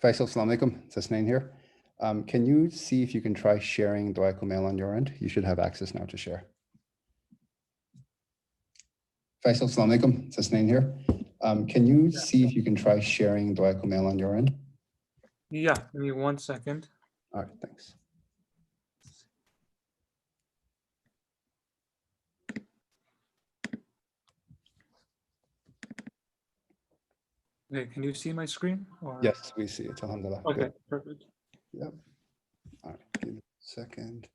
Faisal, Assalamu alaikum. Tasnain here. Can you see if you can try sharing Dua Kumail on your end? You should have access now to share. Faisal, Assalamu alaikum. Tasnain here. Can you see if you can try sharing Dua Kumail on your end? Yeah, give me 1 second. All right, thanks. Okay, can you see my screen? Or? Yes, we see it. Alhamdulillah. Okay, Good. perfect. Yep. All right, give me a second.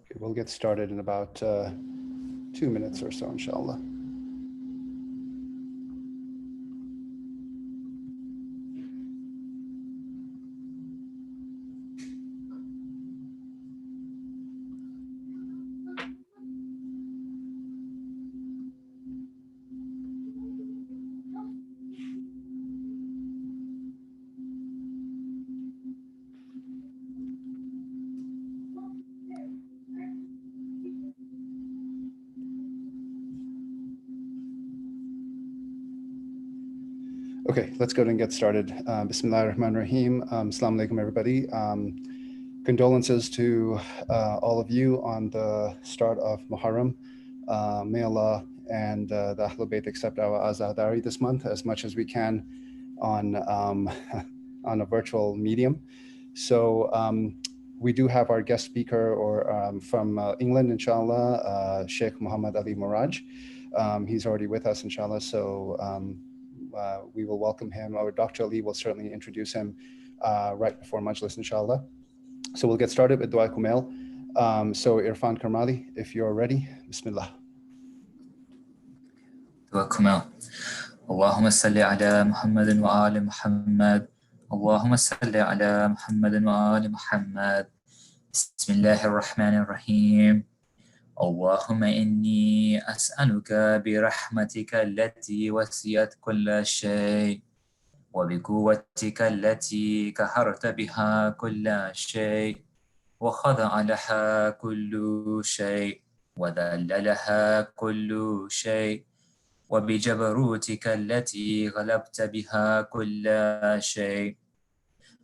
Okay, we'll get started in about 2 minutes or so, inshallah. Okay, let's go ahead and get started. Bismillah ar-Rahman ar-Rahim. Assalamu alaikum, everybody. Condolences to all of you on the start of Muharram. May Allah and the Ahlul Bayt accept our azadari this month as much as we can on a virtual medium. So we do have our guest speaker from England, inshallah, Shaykh Mohammed Ali Muraj. He's already with us, inshallah. So we will welcome him. Our Dr. Ali will certainly introduce him right before Majlis, inshallah. So we'll get started with Dua Kumail. So Irfan Karmali, if you're ready, Bismillah. Dua Kumail. Allahumma salli ala Muhammadin wa ali Muhammad. Allahumma salli ala Muhammadin wa ali Muhammad. Bismillahir Rahmanir Rahim. اللهم إني أسألك برحمتك التي وسعت كل شيء وبقوتك التي قهرت بها كل شيء وخضع لها كل شيء وذل لها كل شيء وبجبروتك التي غلبت بها كل شيء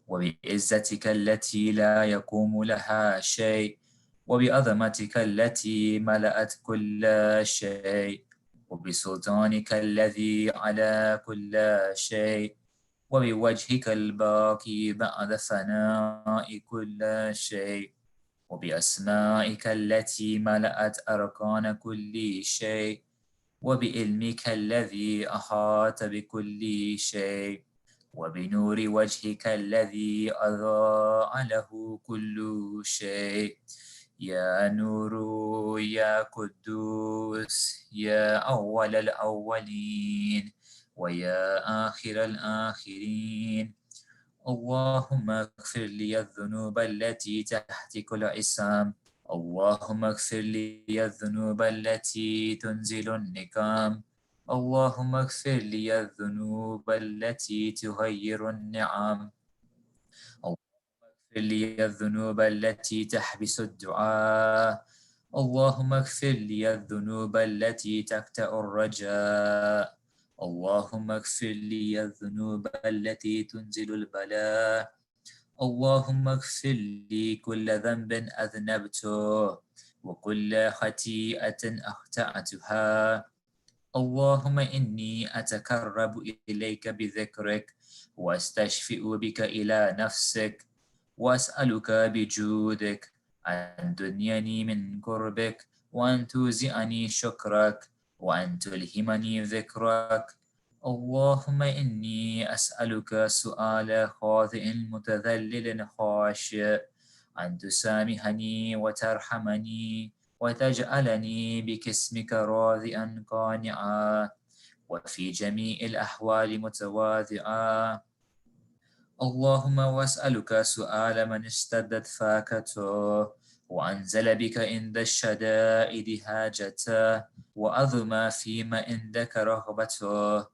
وبعزتك التي لا يقوم لها شيء وبعظمتك التي ملأت كل شيء وبسلطانك الذي على كل شيء وبوجهك الباقي بعد فناء كل شيء وبأسمائك التي ملأت أركان كل شيء وبعلمك الذي أحاط بكل شيء وبنور وجهك الذي أضاء له كل شيء يا نور يا قدوس يا أول الأولين ويا آخر الآخرين اللهم اغفر لي الذنوب التي تحتك العصام اللهم اغفر لي الذنوب التي تنزل النقام اللهم اغفر لي الذنوب التي تغير النعم اغفر لي الذنوب التي تحبس الدعاء اللهم اغفر لي الذنوب التي تقطع الرجاء اللهم اغفر لي الذنوب التي تنزل البلاء اللهم اغفر لي كل ذنب أذنبته وكل خطيئة أخطأتها اللهم إني أتقرب إليك بذكرك وأستشفئ بك إلى نفسك وأسألك بجودك أن تدنيني من قربك وأن توزعني شكرك وأن تلهمني ذكرك اللهم إني أسألك سؤال خاطئ متذلل خاشع أن تسامحني وترحمني وتجعلني بكسمك راضيا قانعا وفي جميع الأحوال متواضعا اللهم واسألك سؤال من اشتدت فاكته وأنزل بك عند الشدائد حاجته وأظم فيما عندك رغبته.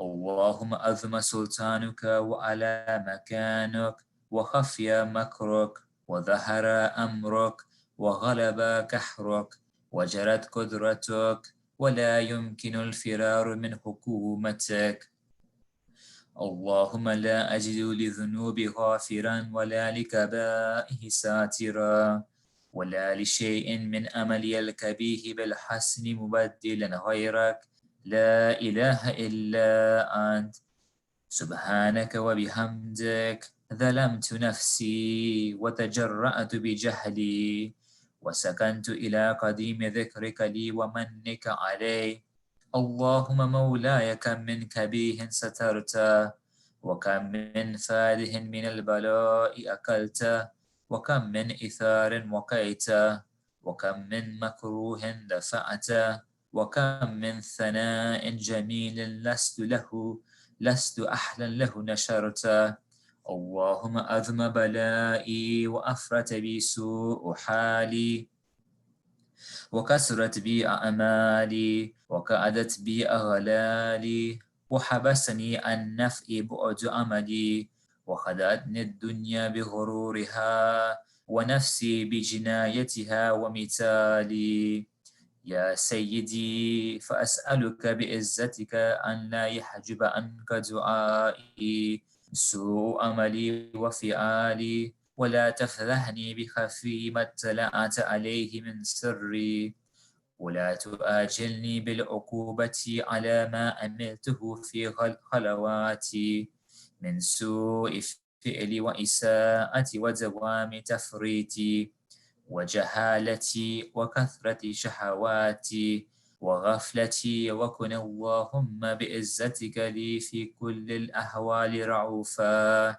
اللهم أظم سلطانك وعلى مكانك وخفي مكرك وظهر أمرك وغلب قهرك وجرت قدرتك ولا يمكن الفرار من حكومتك. اللهم لا أجد لذنوبي غافرا ولا لكبائه ساترا ولا لشيء من أملي الكبيه بالحسن مبدلا غيرك لا إله إلا أنت. سبحانك وبحمدك ظلمت نفسي وتجرأت بجهلي وسكنت إلى قديم ذكرك لي ومنك علي. اللهم مولاي كم من كبيه سترت وكم من فاده من البلاء أكلت وكم من إثار وقيت وكم من مكروه دفعت وكم من ثناء جميل لست أحلا له نشرت. اللهم أذم بلائي وأفرت بي سوء حالي وكسرت بي أعمالي وكأدت بي أغلالي وحبسني عن نفع بعد أملي وخدعتني الدنيا بغرورها ونفسي بجنايتها ومثالي. يا سيدي فأسألك بعزتك أن لا يحجب عنك دعائي سوء أملي وفعالي ولا تفضحني بخفي ما اطلعت عليه من سري ولا تؤاجلني بالعقوبة على ما عملته في خلواتي من سوء فعل وإساءة ودوام تفريطي وجهالتي وكثرة شهواتي وغفلتي وكن اللهم بعزتك لي في كل الأحوال رعوفا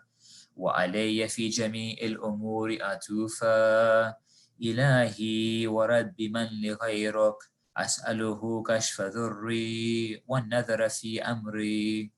وعلي في جميع الأمور أتوفا. إلهي ورب من لغيرك أسأله كشف ذري والنذر في أمري.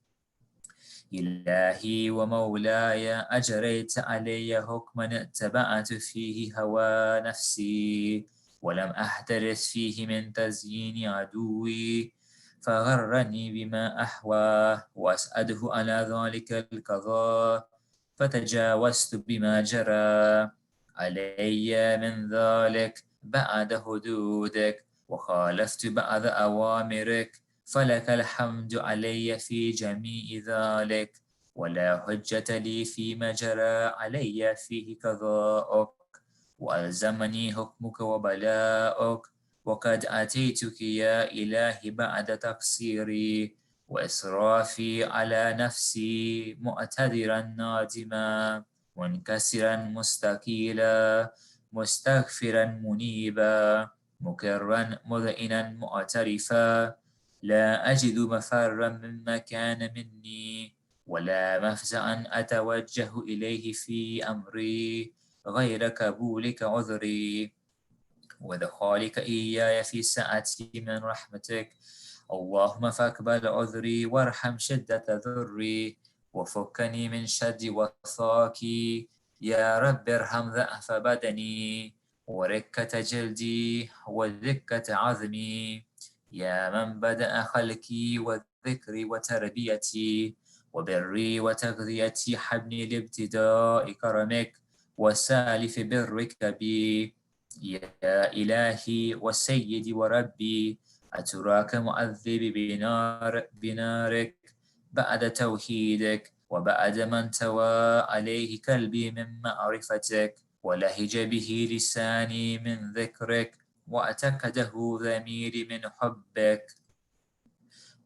إلهي ومولاي أجريت علي حكما اتبعت فيه هوى نفسي ولم أحترس فيه من تزيين عدوي فغرني بما أحوى وأسأده على ذلك القضاء فتجاوزت بما جرى علي من ذلك بعد حدودك وخالفت بعض أوامرك فلك الحمد علي في جميع ذلك ولا حجة لي فيما جرى علي فيه قضاءك وألزمني حكمك وبلاءك وقد أتيتك يا إلهي بعد تقصيري وإسرافي على نفسي معتذرا نادما منكسرا مستقيلا مستغفرا منيبا مكرا مذئنا معترفا لا أجد مفرا مما كان مني ولا مفزعا أتوجه إليه في أمري غير قبولك عذري ودخولك إياي في سعتي من رحمتك. اللهم فاقبل عذري وارحم شدة ذري وفكني من شد وثاقي. يا رب ارحم ضعف بدني وركة جلدي ودكة عظمي. يا من بدأ خلقي وذكري وتربيتي وبري وتغذيتي حبني لابتداء كرمك وسالف برك بي. يا إلهي وسيدي وربي أتراك معذب بنارك بعد توحيدك وبعد من توى عليه قلبي من معرفتك ولهج به لساني من ذكرك واعتقده ضميري من حبك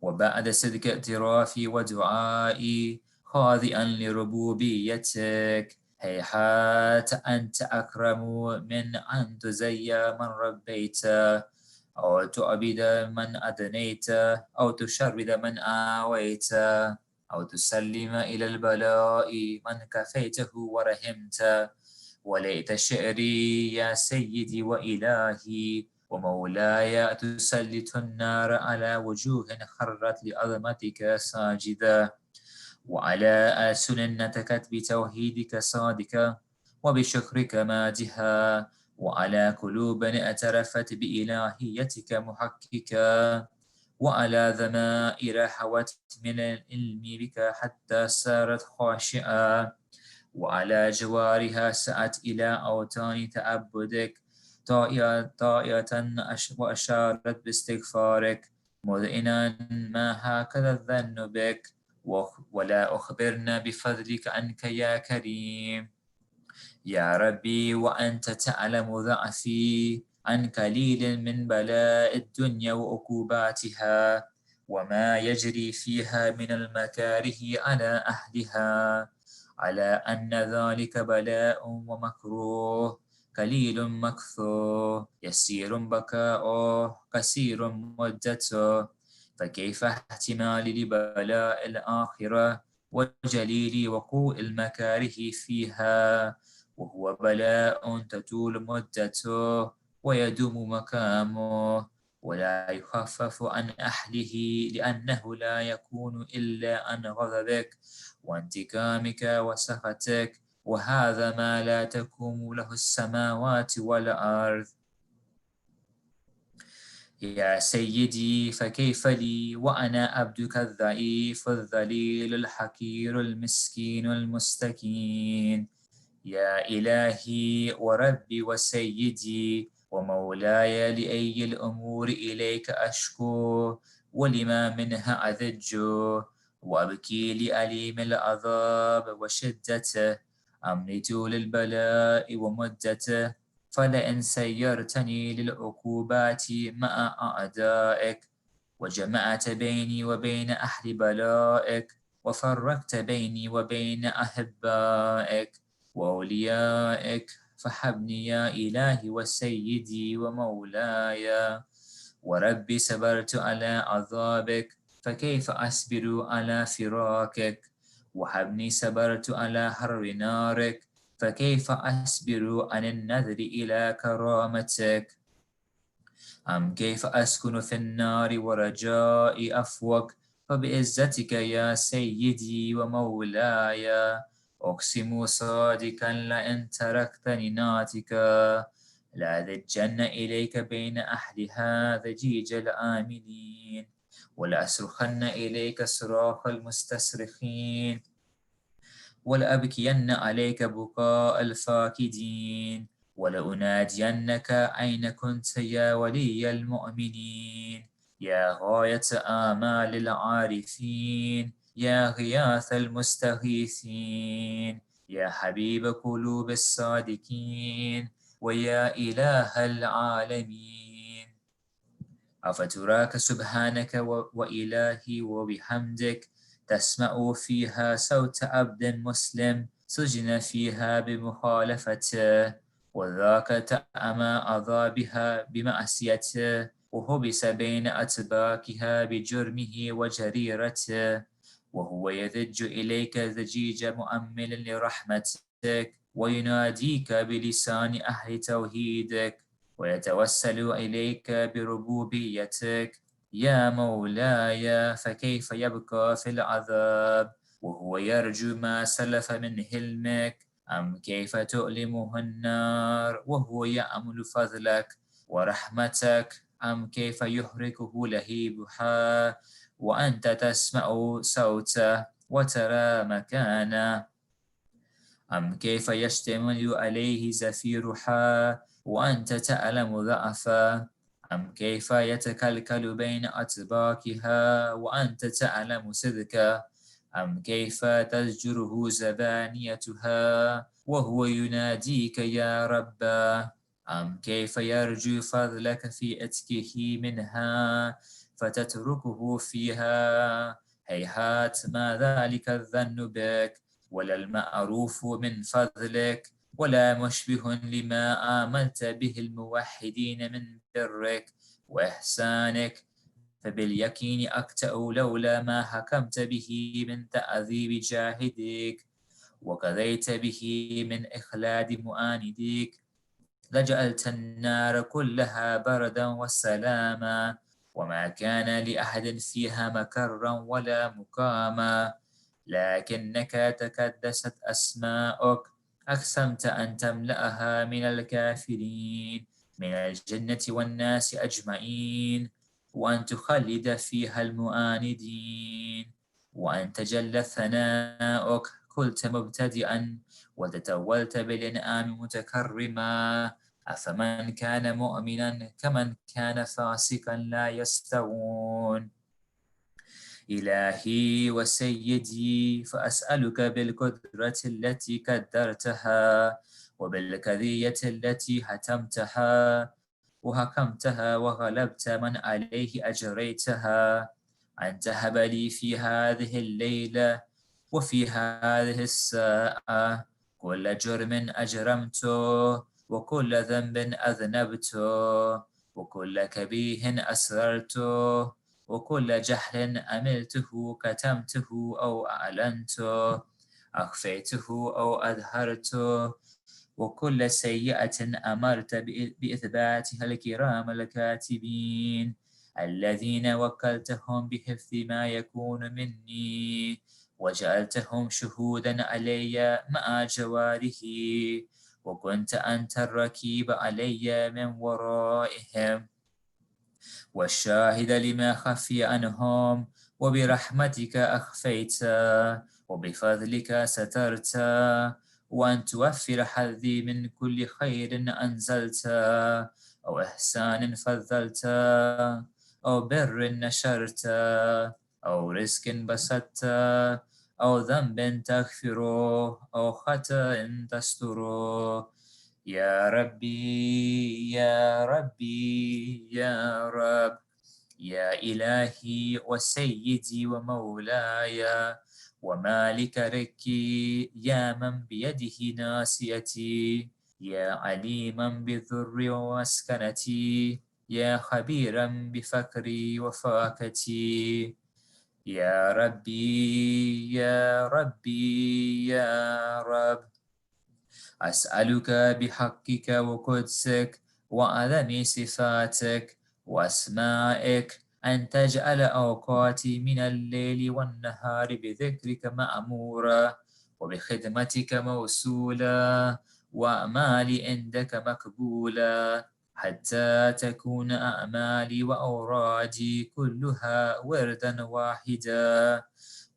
وبعد صدق اعترافي ودعائي خاضئا لربوبيتك. هيهات أنت أكرم من أن تزيى من ربيت أو تعبد من أدنيت أو تشرد من آويت أو تسلم إلى البلاء من كفيته ورحمت. وليت شعري يا سيدي وإلهي ومولاي تسلط النار على وجوه خرت لعظمتك ساجدة وعلى ألسن نطقت بتوحيدك صادقة وبشكرك مادحة وعلى قلوب اعترفت بإلهيتك محققا، وعلى ضمائر حوت من العلم بك حتى صارت خاشعة، وعلى جوارها سعت إلى أوطان تعبدك طائرة وأشارت باستغفارك مذئنا ما هكذا الظن بك، ولا أخبرنا بفضلك عنك يا كريم. يا ربي وأنت تعلم ضعفي عن قليل من بلاء الدنيا وعقوباتها وما يجري فيها من المكاره على أهلها، على أن ذلك بلاء ومكروه قليل مكثوه يسير بكاؤه قصير مدته، فكيف احتمال لبلاء الآخرة وجليل وقوع المكاره فيها، وهو بلاء تطول مدته ويدوم مقامه ولا يخفف عن أهله، لأنه لا يكون إلا عن غضبك وانتقامك وسخطك، وهذا ما لا تقوم له السماوات والأرض. يا سيدي فكيف لي وأنا عبدك الضعيف الذليل الحقير المسكين المستكين. يا إلهي وربي وسيدي ومولاي، لأي الأمور إليك أشكو ولما منها أذج، وأبكي لأليم العذاب وشدته، أمنت للبلاء ومدته، فلئن سيرتني للعقوبات مع أعدائك وجمعت بيني وبين أهل بلائك وفرقت بيني وبين أحبائك وأوليائك، فحبني يا إلهي وسيدي ومولاي وربي. صبرت على عذابك فكيف أصبر على فراقك، وحبني صبرت على حر نارك فكيف أصبر عن النذر إلى كرامتك. أم كيف أسكن في النار ورجاء عفوك، فبعزتك يا سيدي ومولاي أقسم صادقا لئن تركتني ناتكا لأذجن إليك بين أهلها ضجيج الآمنين، ولأصرخن إليك صراخ المستصرخين، ولأبكين عليك بكاء الفاقدين، ولأنادينك أين كنت يا ولي المؤمنين، يا غاية آمال العارفين، يا غياث المستغيثين، يا حبيب قلوب الصادقين، ويا إله العالمين. أفتراك سبحانك وإلهي وبحمدك تسمع فيها صوت عبد مسلم سجن فيها بمخالفته، وذاك طعم عذابها بمعصيته، وحبس بين أتباكها بجرمه وجريرته، وهو يذج إليك ذجيج مؤمل لرحمتك ويناديك بلسان أهل توحيدك ويتوسل إليك بربوبيتك. يا مولاي فكيف يبقى في العذاب وهو يرجو ما سلف من حلمك، أم كيف تؤلمه النار وهو يأمل فضلك ورحمتك، أم كيف يحرقه لهيبها وأنت تسمع صوته وترى مكانه، أم كيف يشتمل عليه زفيرها وأنت تعلم ضعفه، أم كيف يتكلكل بين أطباقها وأنت تعلم صدقه، أم كيف تزجره زبانيتها وهو يناديك يا رب، أم كيف يرجو فضلك في أتكه منها فتتركه فيها. هيهات ما ذلك الظن بك ولا المعروف من فضلك، ولا مشبه لما آمنت به الموحدين من برك وإحسانك، فباليقين أقتأ لولا ما حكمت به من تعذيب جاهدك وقضيت به من إخلاد مؤاندك، لجعلت النار كلها بردا وسلاما، وما كان لأحد فيها مكرا ولا مقاما، لكنك تكدست أسماؤك أقسمت أن تملأها من الكافرين من الجنة والناس أجمعين، وأن تخلد فيها المؤاندين، وأن تجل ثناؤك قلت مبتدئا وتتولت بالإنعام متكرما. أفمن كان مؤمنا كمن كان فاسقا لا يستوون. إلهي وسيدي فأسألك بالقدرة التي قدرتها وبالكذية التي وحكمتها وغلبت من عليه أجريتها، أن تهب لي في هذه الليلة وفي هذه الساعة كل جرم أجرمته وكل ذنب أذنبته وكل كبيه أسررته وكل جهل أملته كتمته أو أعلنته أخفيته أو أظهرته وكل سيئة أمرت بإثباتها الكرام الكاتبين الذين وكلتهم بحفظ ما يكون مني وجعلتهم شهودا علي مع جواره وكنت أنت الركيب علي من ورائهم والشاهد لما خفي عنهم وبرحمتك أخفيت وبفضلك سترت وأن توفر حظي من كل خير أنزلت أو إحسان فضلت أو بر نشرت أو رزق بسطت أو ذنب تغفره أو خطأ تستره. يا ربي يا ربي يا رب يا إلهي وسيدي ومولاي ومالك ركي يا من بيده ناسيتي يا عليما بالذر ومسكنتي يا خبيرا بفقري وفاقتي. يا ربي يا ربي يا رب أسألك بحقك وقدسك وعظم صفاتك وأسمائك أن تجعل أوقاتي من الليل والنهار بذكرك مأمورة وبخدمتك موصولة وأعمالي عندك مقبولة حتى تكون أعمالي وأورادي كلها وردا واحدا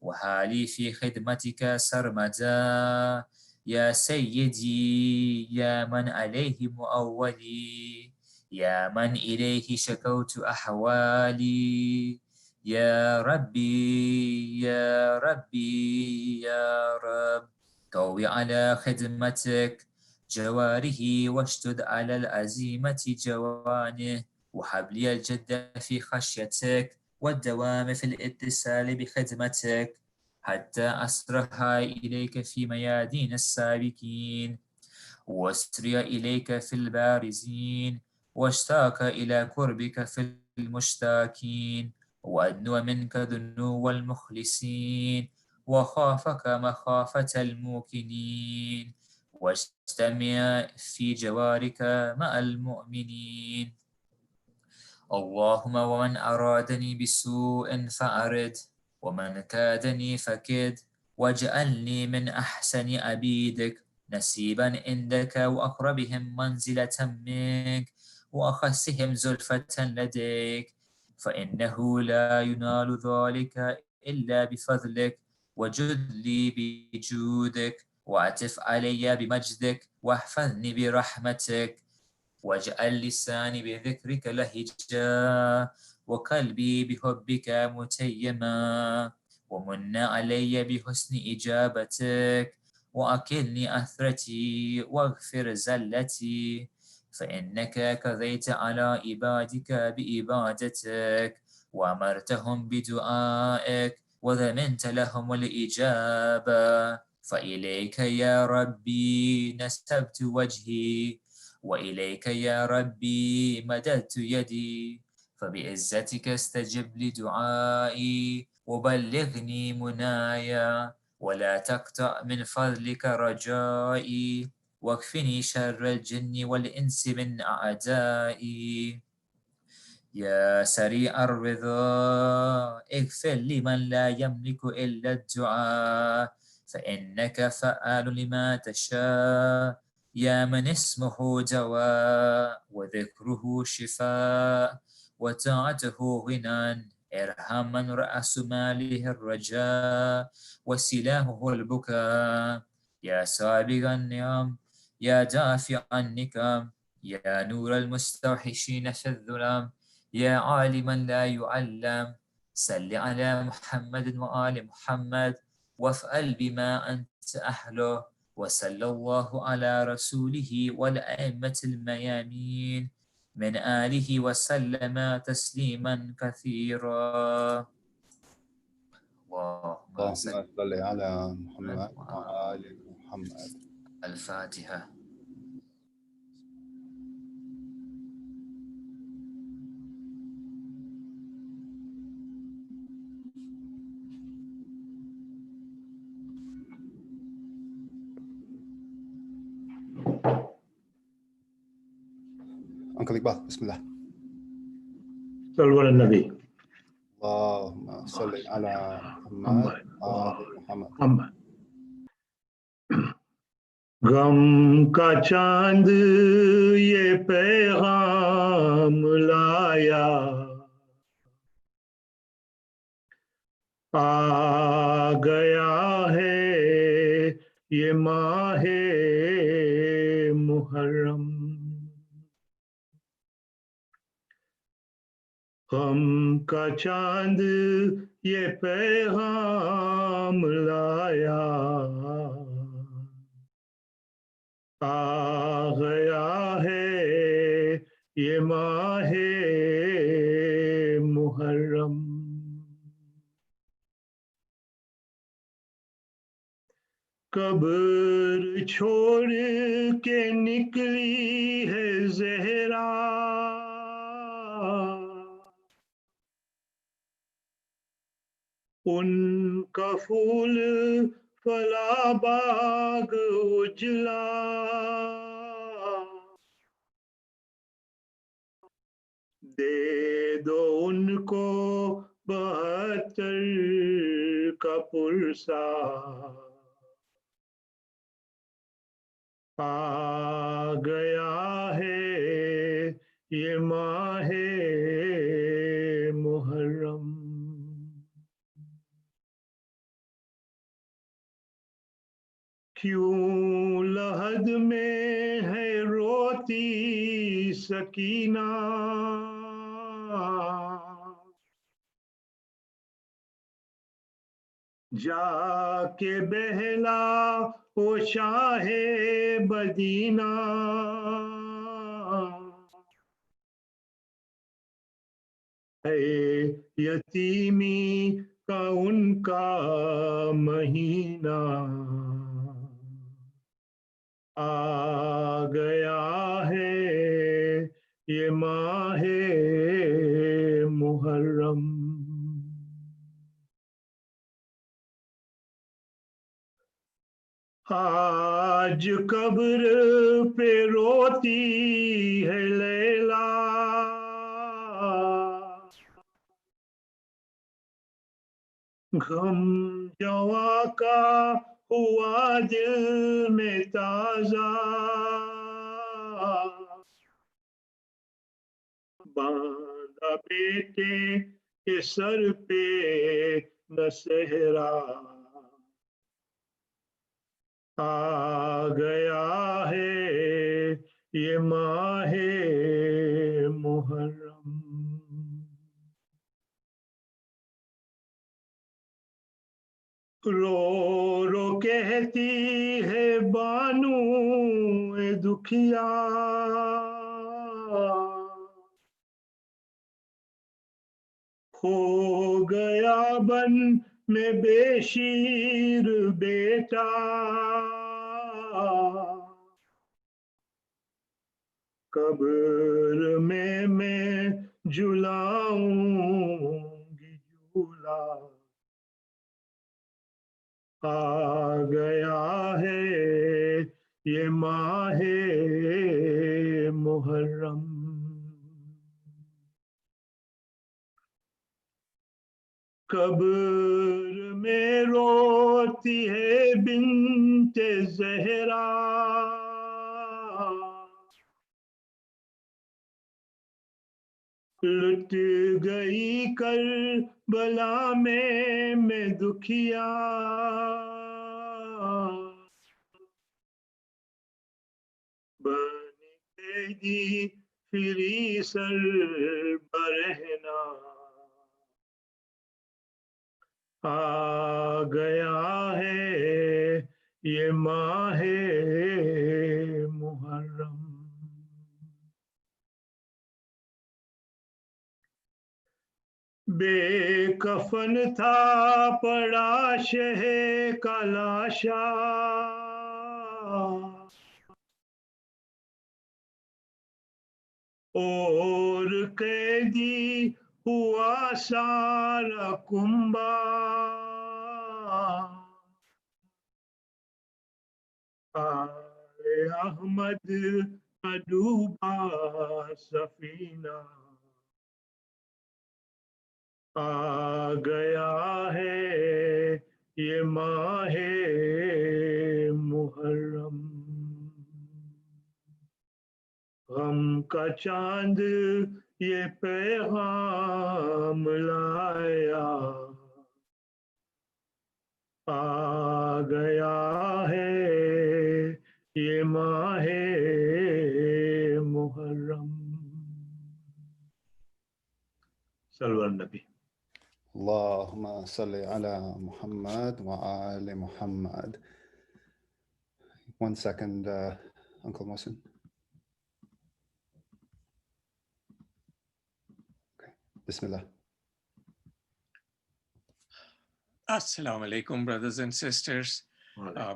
وحالي في خدمتك سرمدا. يا سيدي يا من عليه مؤولي يا من إليه شكوت أحوالي. يا ربي يا ربي يا رب قوي على خدمتك جواره واشتد على العزيمة جوانه وحبلي الجد في خشيتك والدوام في الاتصال بخدمتك حتى أسرها إليك في ميادين السابقين وأسري إليك في البارزين واشتاق إلى قربك في المشتاكين وأدنو منك دنو المخلصين وخافك مخافة الموقنين واجتمع في جوارك مع المؤمنين. اللهم ومن أرادني بسوء فأرد ومن كادني فكد واجعلني من أحسن عبيدك نسيبا عندك وأقربهم منزلة منك وأخسهم زلفة لديك فإنه لا ينال ذلك إلا بفضلك وجد لي بجودك وأعتف علي بمجدك واحفظني برحمتك واجعل لساني بذكرك لهجا وقلبي بحبك متيما ومن علي بحسن إجابتك وأكلني أثرتي واغفر زلتي فإنك قضيت على عبادك بإبادتك وأمرتهم بدعائك وضمنت لهم الإجابة فإليك يا ربي نسبت وجهي وإليك يا ربي مددت يدي فبعزتك استجب لدعائي وبلغني منايا ولا تقطع من فضلك رجائي واكفني شر الجن والإنس من أعدائي. يا سريع الرضا اغفر لمن لا يملك إلا الدعاء فإنك فعال لما تشاء يا من اسمه دواء وذكره شفاء وطاعته غنى ارحم من رأس ماله الرجاء وسلاحه البكاء يا سابغ النعم يا دافع النكم يا نور المستوحشين في الظلام يا عالما لا يعلم صل على محمد وآل محمد وافعل بما أنت أهله وصلى الله على رسوله والأئمة الميامين من آله وسلم تسليما كثيرا اللهم اللهم صل صل على محمد وعلى وآل محمد. الفاتحة. Uncle Iqbal, Bismillah. صلوا على النبي اللهم صل على محمد محمد وآل محمد. محمد. غم کا چاند یہ پیغام لایا آ گیا ہے یہ ماہ محرم. غم کا چاند یہ پیغام لایا آ گیا ہے یہ ماہ محرم. قبر چھوڑ کے نکلی ہے زہرا ان کا پھول فلا باغ اجلا دے دو ان کو 72 کا پرسا آ گیا ہے یہ ماہ محرم. کیوں لحد میں ہے روتی سکینہ جا کے بہلا او شاہ مدینہ ہے یتیمی کا ان کا مہینہ آ گیا ہے یہ ماہ محرم. آج قبر پہ روتی ہے لیلا غم جواں کا ہوا دل میں تازہ باندھا بیٹے کے سر پہ نہ صحرا آ گیا ہے یہ ماہ محرم. رو رو کہتی ہے بانو دکھیا ہو گیا بن میں بے شیر بیٹا قبر میں جلاؤں گی جھولا آ گیا ہے یہ ماہ محرم. قبر میں رو रोती है बिन्ते ज़हरा, लुट गई Karbala में मैं दुखिया, बन कैदी free sir बरहना, आ गया है ये माहे मुहर्रम। बेकफन था पड़ा शहे का लाशा, और कैदी हुआ सारा कुंबा, आए अहमद का डूबा सफीना, आ गया है ये माहे मुहर्रम। गम का चांद ये पैगाम लाया, आ गया है ये माहे मुहर्रम। सल्लल्लाहु अलैहि नबी। Allahumma salli ala Muhammad wa ali Muhammad. 1 second, Uncle Mohsin. Okay. Bismillah. Assalamu alaikum, brothers and sisters.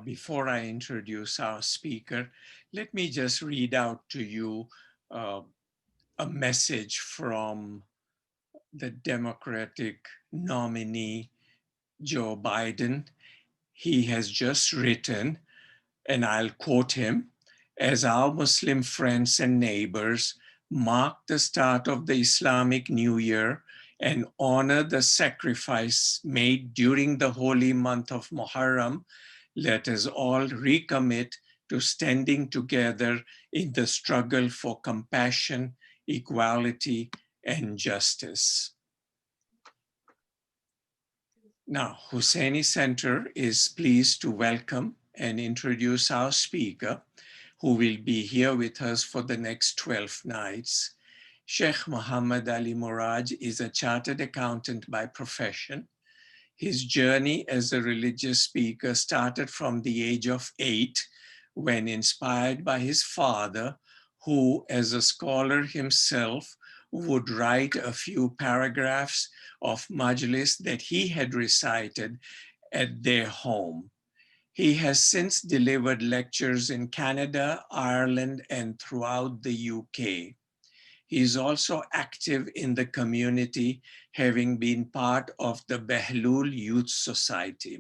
Before I introduce our speaker, let me just read out to you a message from the Democratic nominee, Joe Biden. He has just written, and I'll quote him, "As our Muslim friends and neighbors mark the start of the Islamic New Year and honor the sacrifice made during the holy month of Muharram, let us all recommit to standing together in the struggle for compassion, equality, and justice." Now, Husseini Center is pleased to welcome and introduce our speaker, who will be here with us for the next 12 nights. Shaykh Mohammed Ali Muraj is a chartered accountant by profession. His journey as a religious speaker started from the age of 8, when inspired by his father, who, as a scholar himself, would write a few paragraphs of majlis that he had recited at their home. He has since delivered lectures in Canada, Ireland, and throughout the UK. He is also active in the community, having been part of the Behlul Youth Society.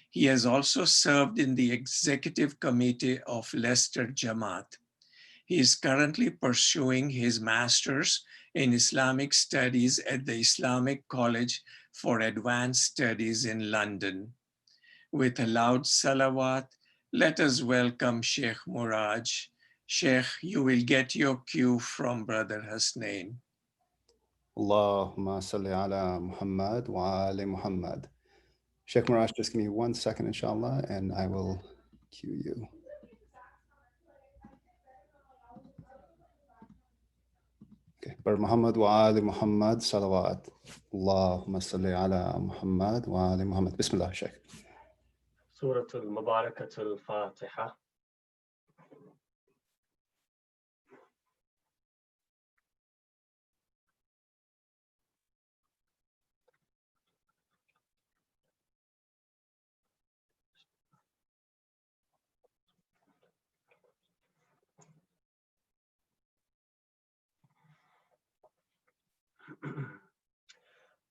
He has also served in the executive committee of Leicester Jamaat. He is currently pursuing his master's in Islamic Studies at the Islamic College for Advanced Studies in London. With a loud salawat, let us welcome Sheikh Muraj. Sheikh, you will get your cue from Brother Hasnain. Allahumma salli ala Muhammad wa ali Muhammad. Sheikh Muraj, just give me 1 second, inshallah, and I will cue you. Okay. Brother Muhammad wa ali Muhammad, salawat. Allahumma salli ala Muhammad wa ali Muhammad. Bismillah, Sheikh. سورة المباركة الفاتحة.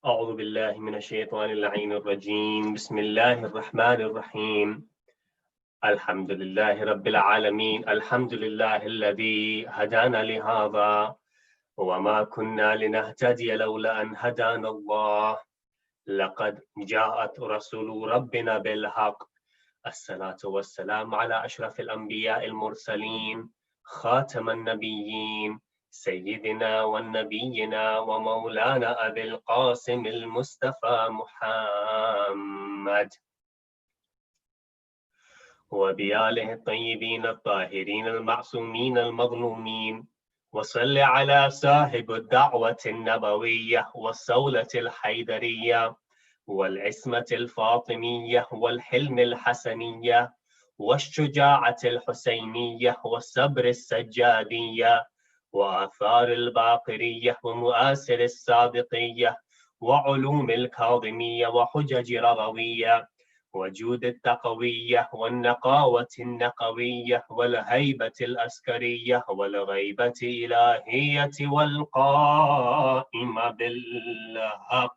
أعوذ بالله من الشيطان اللعين الرجيم. بسم الله الرحمن الرحيم. الحمد لله رب العالمين. الحمد لله الذي هدانا لهذا وما كنا لنهتدي لولا أن هدانا الله. لقد جاءت رسول ربنا بالحق. الصلاة والسلام على أشرف الأنبياء المرسلين خاتم النبيين سيدنا ونبينا ومولانا أبي القاسم المصطفى محمد وبآله الطيبين الطاهرين المعصومين المظلومين. وصل على صاحب الدعوة النبوية والصولة الحيدرية والعصمة الفاطمية والحلم الحسنية والشجاعة الحسينية والصبر السجادية وآثار الباقرية ومؤثر الصادقية وعلوم الكاظمية وحجج رضوية وجود التقوية والنقاوة النقوية والهيبة الأسكرية والغيبة الإلهية والقائمة بالحق.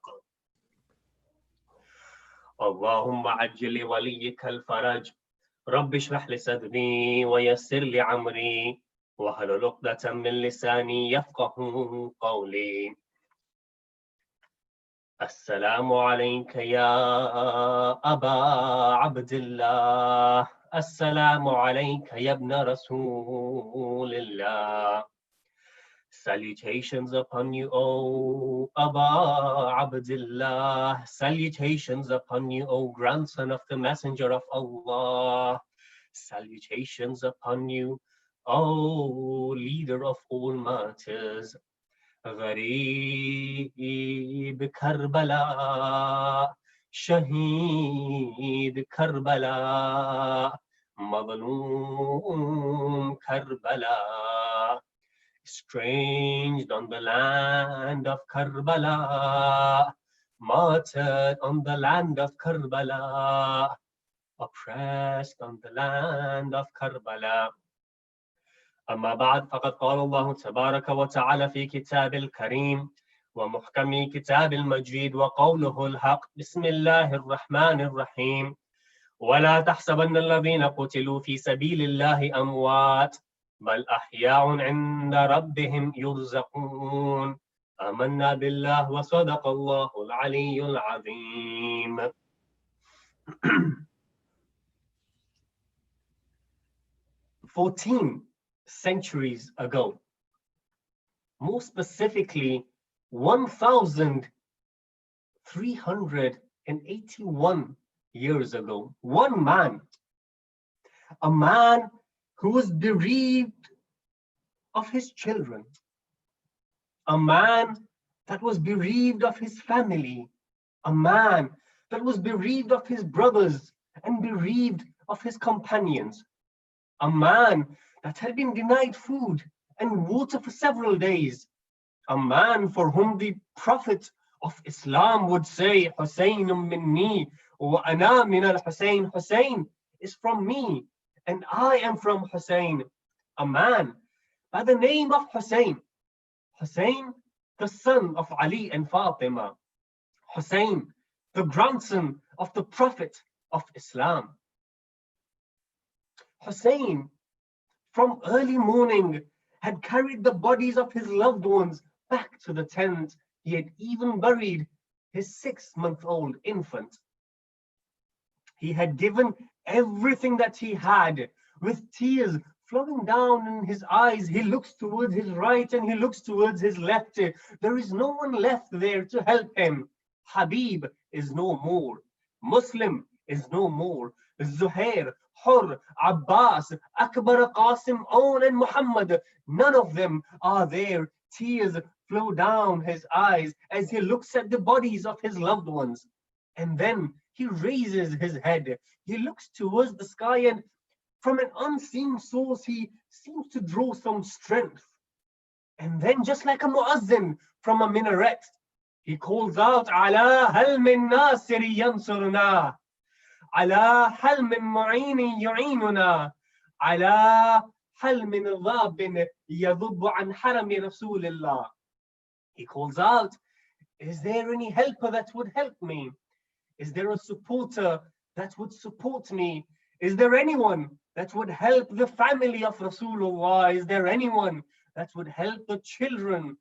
اللهم عجل لوليك الفرج. رب اشرح لي صدري ويسر لي أمري واحلل عقدة من لساني يفقه قولي. السلام عليك يا أبا عبد الله. السلام عليك يا ابن رسول الله. Salutations upon you, O Aba Abdullah. Salutations upon you, O grandson of the Messenger of Allah. Salutations upon you, O leader of all martyrs. غريب كربلاء شهيد كربلاء مظلوم كربلاء. Estranged on the land of Karbala, martyred on the land of Karbala, oppressed on the land of Karbala. أما بعد فقد قال الله تبارك وتعالى في كتاب الكريم ومحكم كتاب المجيد وقوله الحق. بسم الله الرحمن الرحيم. ولا تحسبن الذين قتلوا في سبيل الله أموات بل أحياء عند ربهم يرزقون. آمنا بالله وصدق الله العلي العظيم. 14 centuries ago, more specifically 1,381 years ago, one man, a man who was bereaved of his children, a man that was bereaved of his family, a man that was bereaved of his brothers and bereaved of his companions, a man that had been denied food and water for several days, a man for whom the Prophet of Islam would say, Husaynun minni wa ana min al-Husayn. Husayn is from me and I am from Husayn. A man by the name of Husayn. Husayn, the son of Ali and Fatima. Husayn, the grandson of the Prophet of Islam. Husayn, from early morning, had carried the bodies of his loved ones back to the tent. He had even buried his 6-month-old infant. He had given everything that he had. With tears flowing down in his eyes, he looks towards his right and he looks towards his left. There is no one left there to help him. Habib is no more. Muslim is no more. Zuhair, Hur, Abbas, Akbar, Qasim, Own and Muhammad, none of them are there. Tears flow down his eyes as he looks at the bodies of his loved ones. And then he raises his head. He looks towards the sky and from an unseen source, he seems to draw some strength. And then just like a muazzin from a minaret, he calls out, Ala hal min nasiri yansurna. على حل من معين يعيننا على حل من ضاب يذب عن حرم رسول الله. He calls out, is there any helper that would help me? Is there a supporter that would support me? Is there anyone that would help the family of Rasulullah? Is there anyone that would help the children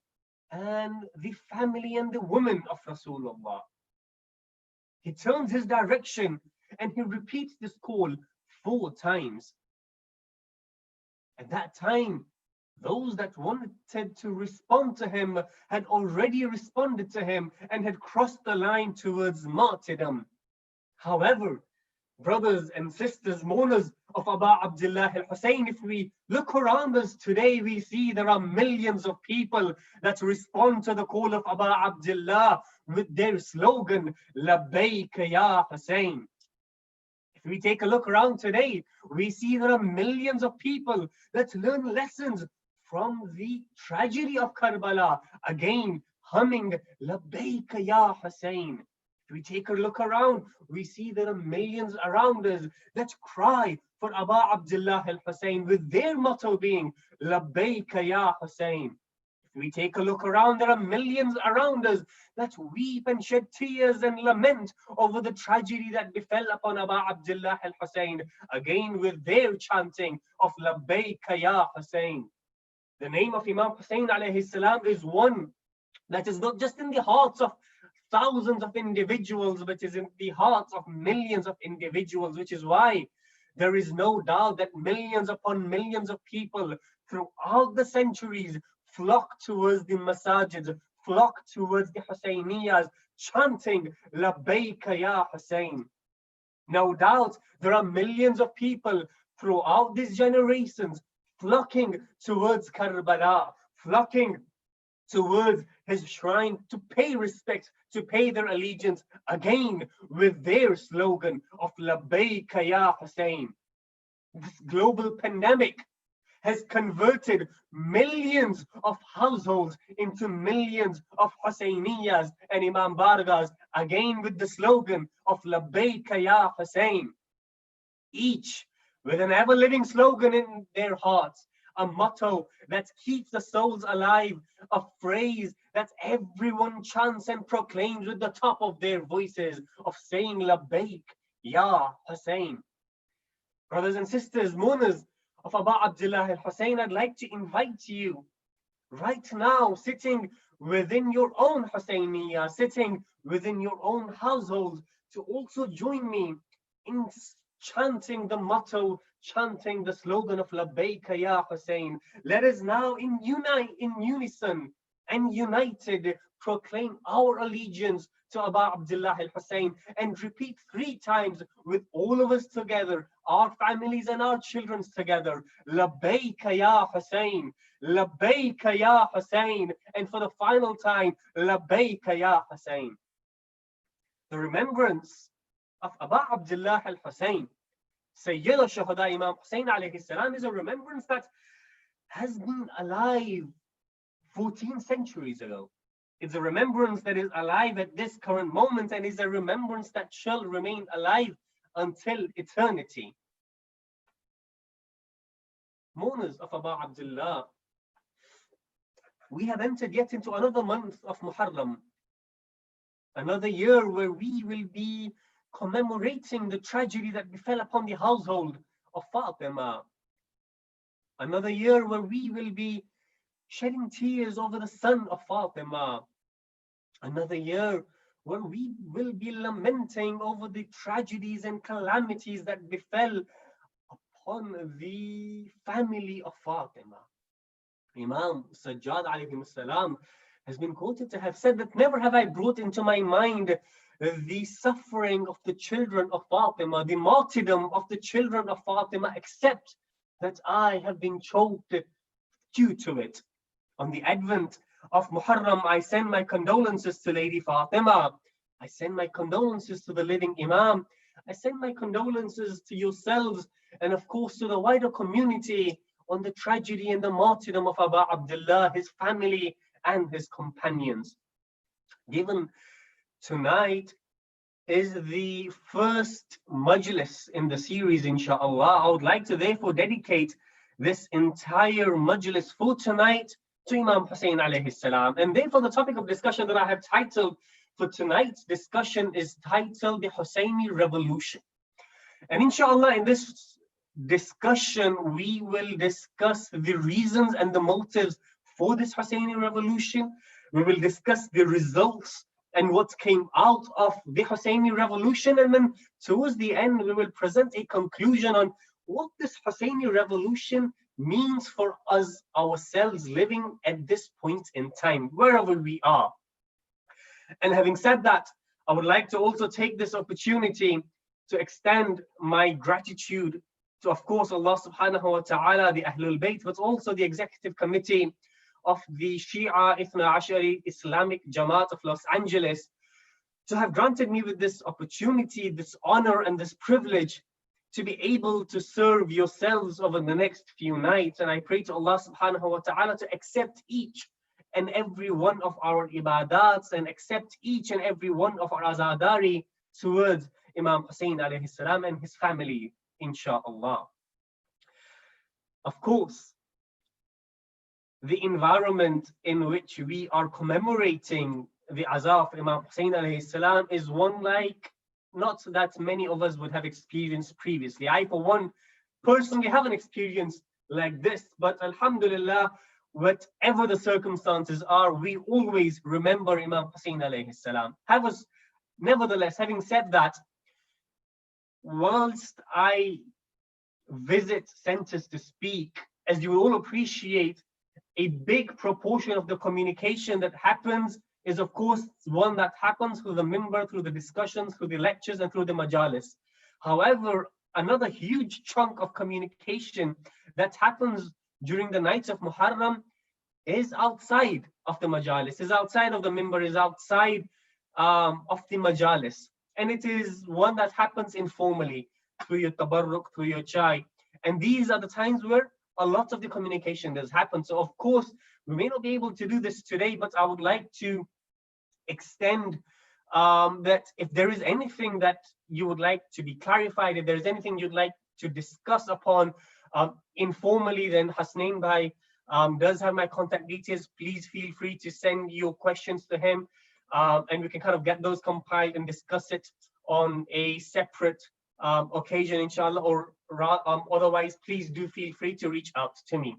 and the family and the women of Rasulullah? He turns his direction and he repeats this call 4 times. At that time, those that wanted to respond to him had already responded to him and had crossed the line towards martyrdom. However, brothers and sisters, mourners of Abu Abdullah al-Hussein, if we look around us today, we see there are millions of people that respond to the call of Abu Abdullah with their slogan, Labbaik ya Hussein. If we take a look around today, we see there are millions of people that learn lessons from the tragedy of Karbala, again humming Labbaik ya Hussein. If we take a look around, we see there are millions around us that cry for Abu Abdullah al-Hussein with their motto being Labbaik ya Hussein. If we take a look around, there are millions around us that weep and shed tears and lament over the tragedy that befell upon Abu Abdullah al-Hussein, again with their chanting of Labbaik ya Hussein. The name of Imam Hussein alayhi salam is one that is not just in the hearts of thousands of individuals, but is in the hearts of millions of individuals, which is why there is no doubt that millions upon millions of people throughout the centuries flock towards the masajids, flock towards the Husayniyas, chanting Labbaik ya Hussein. No doubt there are millions of people throughout these generations flocking towards Karbala, flocking towards his shrine to pay respect, to pay their allegiance, again with their slogan of Labbaik ya Hussein. This global pandemic has converted millions of households into millions of Husayniyas and Imam Bargas, again with the slogan of Labbaik ya Hussein. Each with an ever-living slogan in their hearts, a motto that keeps the souls alive, a phrase that everyone chants and proclaims with the top of their voices of saying Labbaik ya Hussein. Brothers and sisters, mourners of Abu Abdullah al-Hussein, I'd like to invite you right now, sitting within your own Husayniyah, sitting within your own household, to also join me in chanting the motto, chanting the slogan of Labbaik ya Hussein. Let us now in unison and united proclaim our allegiance to Abu Abdullah al-Hussein and repeat 3 times with all of us together, our families and our children together, Labbaik ya Hussein, Labbaik ya Hussein, and for the final time, Labbaik ya Hussein. The remembrance of Abu Abdullah al-Hussein, SIIJLA Shuhada Imam Hussein alayhi salam, is a remembrance that has been alive 14 centuries ago. It's a remembrance that is alive at this current moment, and is a remembrance that shall remain alive until eternity. Mourners of Abu Abdullah, we have entered yet into another month of Muharram, another year where we will be commemorating the tragedy that befell upon the household of Fatima. Another year where we will be shedding tears over the son of Fatima. Another year where we will be lamenting over the tragedies and calamities that befell upon the family of Fatima. Imam Sajjad alayhi salam has been quoted to have said that never have I brought into my mind the suffering of the children of Fatima, the martyrdom of the children of Fatima, except that I have been choked due to it. On the advent of Muharram, I send my condolences to Lady Fatima. I send my condolences to the living Imam. I send my condolences to yourselves, and of course to the wider community, on the tragedy and the martyrdom of Abu Abdullah, his family and his companions. Given tonight is the first majlis in the series, inshallah, I would like to therefore dedicate this entire majlis for tonight to Imam Hussein alayhi salam. And therefore the topic of discussion that I have titled for tonight's discussion is titled The Husseini Revolution. And inshallah, in this discussion, we will discuss the reasons and the motives for this Husseini revolution. We will discuss the results and what came out of the Husseini revolution, and then towards the end we will present a conclusion on what this Husseini revolution means for us ourselves living at this point in time, wherever we are. And having said that, I would like to also take this opportunity to extend my gratitude to, of course, Allah subhanahu wa ta'ala, the Ahlul Bayt, but also the executive committee of the Shia Ithna Ashari Islamic Jamaat of Los Angeles, to have granted me with this opportunity, this honor and this privilege to be able to serve yourselves over the next few nights. And I pray to Allah subhanahu wa ta'ala to accept each and every one of our ibadats and accept each and every one of our azadari towards Imam Hussein alayhi salam and his family, inshallah. Of course, the environment in which we are commemorating the azab of Imam Hussein alayhi salam is one like not that many of us would have experienced previously. I, for one, personally haven't experienced like this, but alhamdulillah, whatever the circumstances are, we always remember Imam Hussein alayhi salam. Nevertheless, having said that, whilst I visit centers to speak, as you will all appreciate, a big proportion of the communication that happens is, of course, one that happens through the minbar, through the discussions, through the lectures, and through the majalis. However, another huge chunk of communication that happens during the nights of Muharram is outside of the majalis, is outside of the minbar, is outside of the majalis. And it is one that happens informally, through your tabarruk, through your chai. And these are the times where a lot of the communication does happen. So of course, we may not be able to do this today, but I would like to extend that if there is anything that you would like to be clarified, if there's anything you'd like to discuss upon informally, then Hasnain Bhai does have my contact details. Please feel free to send your questions to him, and we can kind of get those compiled and discuss it on a separate occasion, inshallah, or otherwise, please do feel free to reach out to me.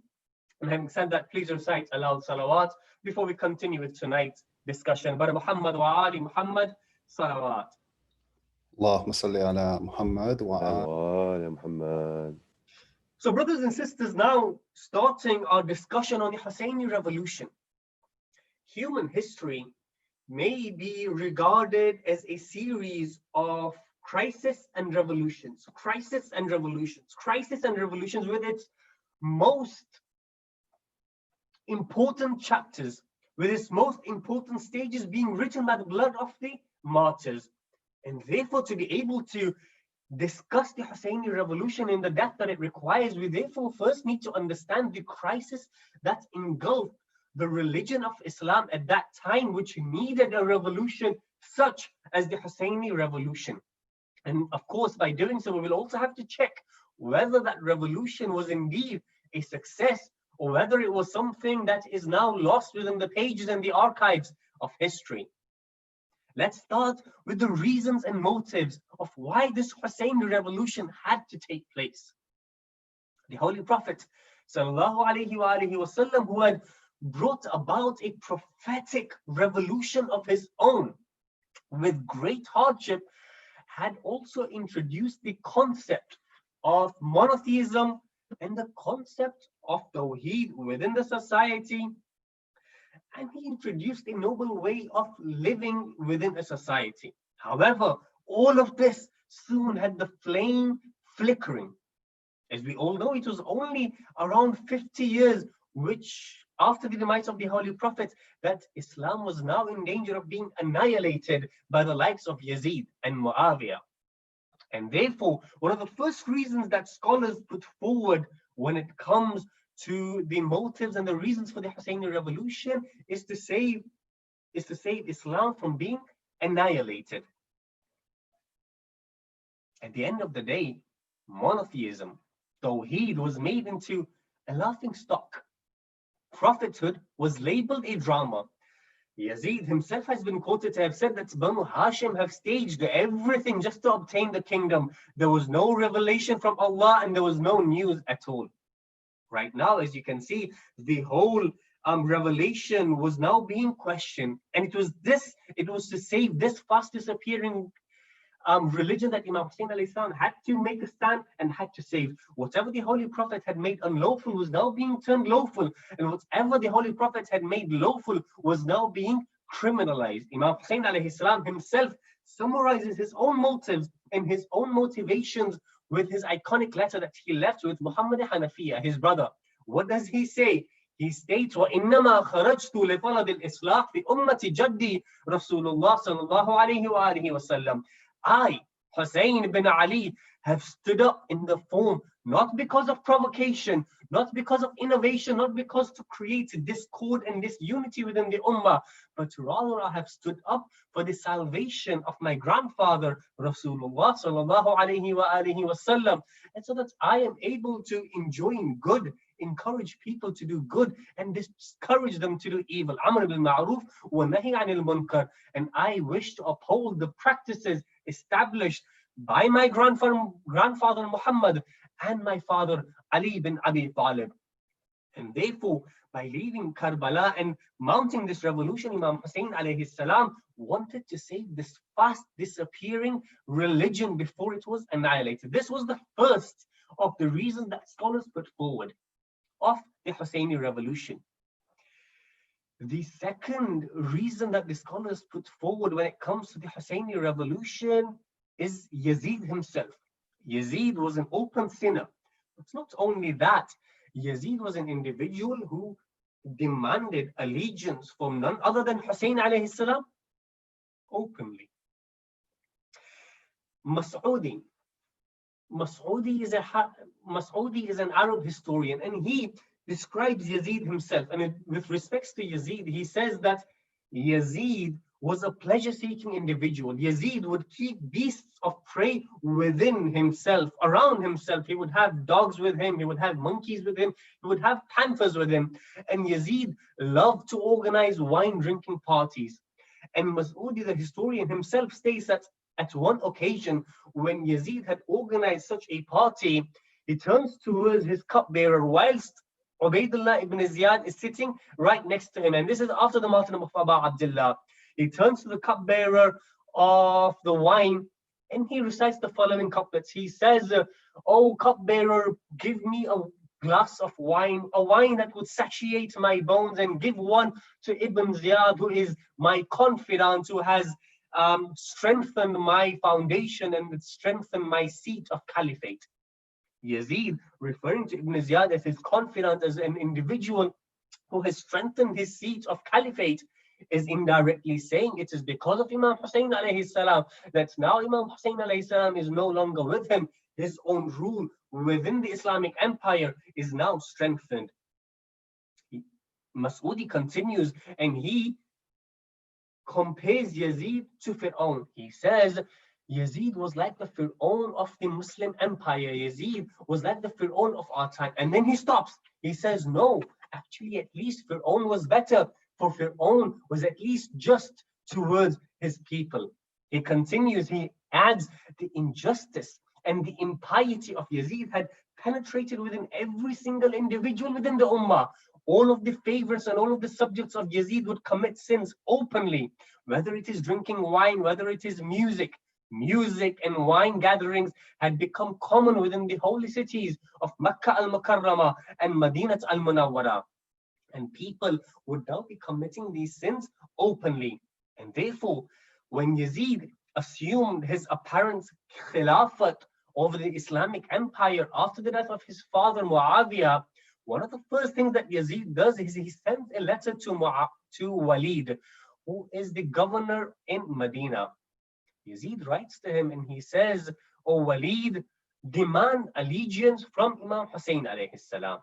And having said that, please recite aloud salawat before we continue with tonight's discussion. But Muhammad wa ali Muhammad, salawat. Allahumma salli ala Muhammad wa ala Muhammad. So brothers and sisters, now starting our discussion on the Husseini revolution. Human history may be regarded as a series of crisis and revolutions, crisis and revolutions, crisis and revolutions, with its most important chapters, with its most important stages being written by the blood of the martyrs. And therefore, to be able to discuss the Husseini revolution in the depth that it requires, we therefore first need to understand the crisis that engulfed the religion of Islam at that time, which needed a revolution such as the Husseini revolution. And of course, by doing so, we will also have to check whether that revolution was indeed a success, or whether it was something that is now lost within the pages and the archives of history. Let's start with the reasons and motives of why this Husseini revolution had to take place. The Holy Prophet sallallahu alaihi wasallam, who had brought about a prophetic revolution of his own with great hardship, had also introduced the concept of monotheism and the concept of Tawheed within the society. And he introduced a noble way of living within a society. However, all of this soon had the flame flickering. As we all know, it was only around 50 years after the demise of the Holy Prophet that Islam was now in danger of being annihilated by the likes of Yazid and Muawiyah. And therefore, one of the first reasons that scholars put forward when it comes to the motives and the reasons for the Husseini revolution is to save Islam from being annihilated. At the end of the day, monotheism, Tawheed, was made into a laughing stock. Prophethood was labeled a drama. Yazid himself has been quoted to have said that Banu Hashim have staged everything just to obtain the kingdom. There was no revelation from Allah and there was no news at all. Right now, as you can see, the whole revelation was now being questioned, and it was to save this fast disappearing religion that Imam Hussein alayhi salam had to make a stand and had to save. Whatever the Holy Prophet had made unlawful was now being turned lawful, and whatever the Holy Prophet had made lawful was now being criminalized. Imam Hussein alayhi salam himself summarizes his own motives and his own motivations with his iconic letter that he left with Muhammad Hanafiya, his brother. What does he say? He states, وَإِنَّمَا خَرَجْتُ لِطَلَبِ الْإِصْلَاحِ فِي أُمَّةِ جَدِّي رَسُولُ اللَّهِ صَلَّى اللَّهُ عَلَيْهِ وَآلِهِ وَسَلَّمَ. I, Hussein ibn Ali, have stood up in the form, not because of provocation, not because of innovation, not because to create discord and disunity within the ummah, but rather I have stood up for the salvation of my grandfather, Rasulullah sallallahu alayhi wa alihi wasallam, and so that I am able to enjoy good, encourage people to do good, and discourage them to do evil. Amr bil ma'ruf wa nahi anil munkar. And I wish to uphold the practices established by my grandfather Muhammad and my father Ali bin Abi Talib. And therefore, by leaving Karbala and mounting this revolution, Imam Hussein alayhi salam wanted to save this fast disappearing religion before it was annihilated. This was the first of the reasons that scholars put forward of the Husseini revolution. The second reason that the scholars put forward when it comes to the Husseini revolution is Yazid himself. Yazid was an open sinner. It's not only that, Yazid was an individual who demanded allegiance from none other than Hussein alayhi salam openly. Mas'udi is an Arab historian, and he describes Yazid himself. And with respects to Yazid, he says that Yazid was a pleasure-seeking individual. Yazid would keep beasts of prey within himself, around himself. He would have dogs with him, he would have monkeys with him, he would have panthers with him. And Yazid loved to organize wine-drinking parties. And Mas'udi, the historian himself, states that at one occasion, when Yazid had organized such a party, he turns towards his cupbearer whilst Ubaidullah ibn Ziyad is sitting right next to him. And this is after the martyrdom of Aba Abdullah. He turns to the cupbearer of the wine and he recites the following couplets. He says, "O cupbearer, give me a glass of wine, a wine that would satiate my bones, and give one to Ibn Ziyad, who is my confidant, who has strengthened my foundation and strengthened my seat of caliphate." Yazid, referring to Ibn Ziyad as his confidant, as an individual who has strengthened his seat of caliphate, is indirectly saying it is because of Imam Hussein alayhi salam that now Imam Hussein alayhi salam is no longer with him. His own rule within the Islamic Empire is now strengthened. Mas'udi continues and he compares Yazid to Fir'aun. He says, Yazid was like the Fir'aun of the Muslim Empire. Yazid was like the Fir'aun of our time. And then he stops. He says, no, actually, at least Fir'aun was better. For Fir'aun was at least just towards his people. He continues, he adds, the injustice and the impiety of Yazid had penetrated within every single individual within the Ummah. All of the favorites and all of the subjects of Yazid would commit sins openly, whether it is drinking wine, whether it is music. Music and wine gatherings had become common within the holy cities of Makkah al-Mukarramah and Madinat al-Munawwara. And people would now be committing these sins openly. And therefore, when Yazid assumed his apparent khilafat over the Islamic Empire after the death of his father Muawiyah, one of the first things that Yazid does is he sends a letter to Walid, who is the governor in Medina. Yazid writes to him and he says, "O Walid, demand allegiance from Imam Hussein alayhi salam."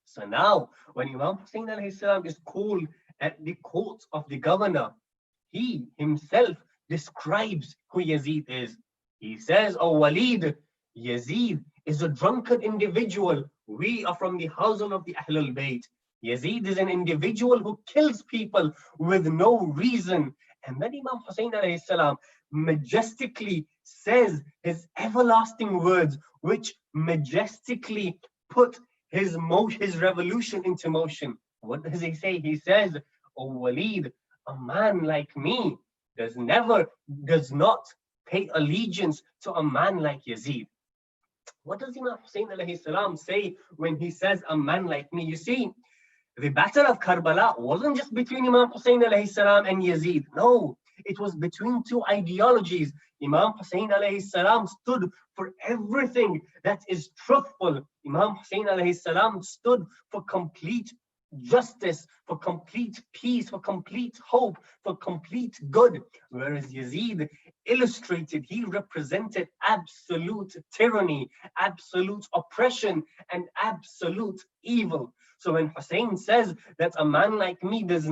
So now, when Imam Hussein alayhi salam is called at the court of the governor, he himself describes who Yazid is. He says, "O Walid, Yazid is a drunkard individual. We are from the household of the Ahlul Bayt. Yazid is an individual who kills people with no reason." And then Imam Hussein alayhi salam majestically says his everlasting words, which majestically put his revolution into motion. What does he say? He says, "O Walid, a man like me does not pay allegiance to a man like Yazid." What does Imam Hussein alayhi salam say when he says a man like me? You see, the battle of Karbala wasn't just between Imam Hussein alayhi salam and Yazid. No, it was between two ideologies. Imam Hussein alayhi salam stood for everything that is truthful. Imam Hussein alayhi salam stood for complete justice, for complete peace, for complete hope, for complete good. Whereas Yazid illustrated, he represented absolute tyranny, absolute oppression, and absolute evil. So when Hussein says that a man like me does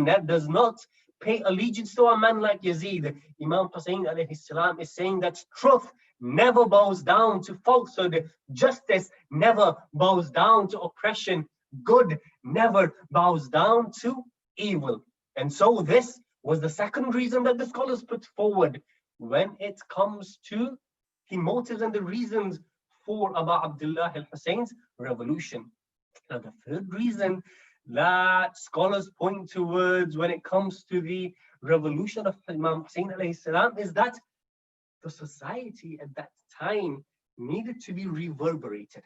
not pay allegiance to a man like Yazid, Imam Hussein alayhi salam is saying that truth never bows down to falsehood, justice never bows down to oppression, good never bows down to evil. And so this was the second reason that the scholars put forward when it comes to the motives and the reasons for Abu Abdullah al-Hussein's revolution. Now, the third reason that scholars point towards when it comes to the revolution of Imam Hussein alayhi salam is that the society at that time needed to be reverberated.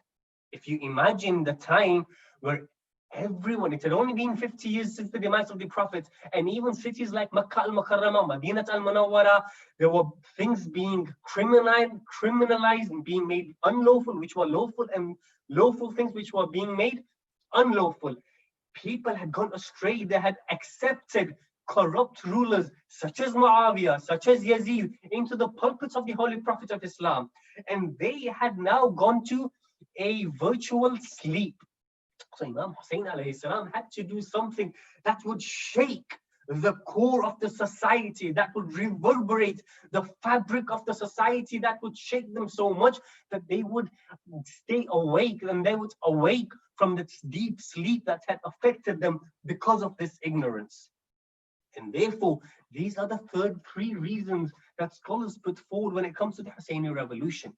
If you imagine the time where everyone, it had only been 50 years since the demise of the Prophet, and even cities like Makkah al-Mukarramah, Madinat al-Munawwara, there were things being criminalized and being made unlawful, which were lawful, and lawful things which were being made unlawful. People had gone astray. They had accepted corrupt rulers such as Muawiyah, such as Yazid, into the pulpits of the Holy Prophet of Islam. And they had now gone to a virtual sleep. So Imam Hussein alayhi salam had to do something that would shake the core of the society, that would reverberate the fabric of the society, that would shake them so much that they would stay awake, and they would awake from this deep sleep that had affected them because of this ignorance. And therefore, these are the three reasons that scholars put forward when it comes to the Husseini revolution,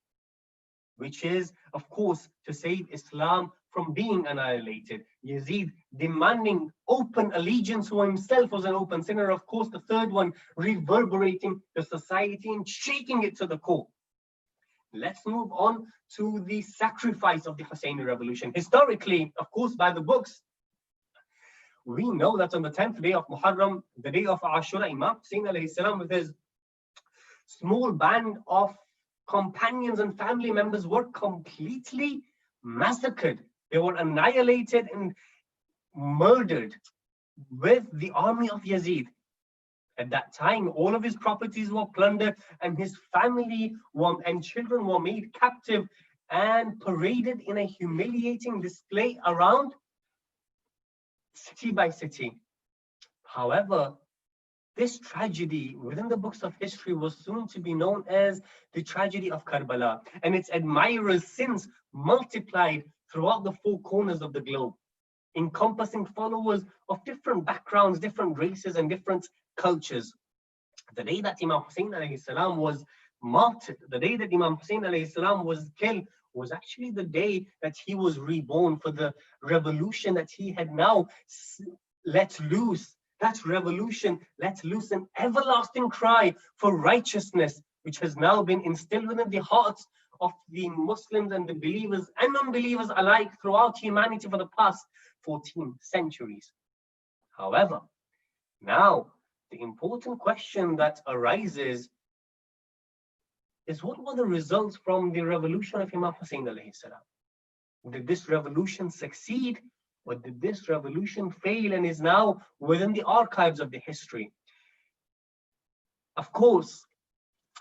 which is, of course, to save Islam from being annihilated. Yazid demanding open allegiance, who himself was an open sinner. Of course, the third one, reverberating the society and shaking it to the core. Let's move on to the sacrifice of the Husseini revolution. Historically, of course, by the books, we know that on the 10th day of Muharram, the day of Ashura, Imam Hussein alayhi salam with his small band of companions and family members were completely massacred. They were annihilated and murdered with the army of Yazid. At that time, all of his properties were plundered, and his family and children were made captive and paraded in a humiliating display around city by city. However, this tragedy within the books of history was soon to be known as the tragedy of Karbala, and its admirers since multiplied throughout the four corners of the globe, encompassing followers of different backgrounds, different races, and different cultures. The day that Imam Hussein alayhi salam was martyred, the day that Imam Hussein alayhi salam was killed, was actually the day that he was reborn for the revolution that he had now let loose. That revolution let loose an everlasting cry for righteousness, which has now been instilled within the hearts of the Muslims and the believers and non-believers alike throughout humanity for the past 14 centuries. However, now the important question that arises is, what were the results from the revolution of Imam Hussein alayhi salam? Did this revolution succeed, or did this revolution fail and is now within the archives of the history? Of course,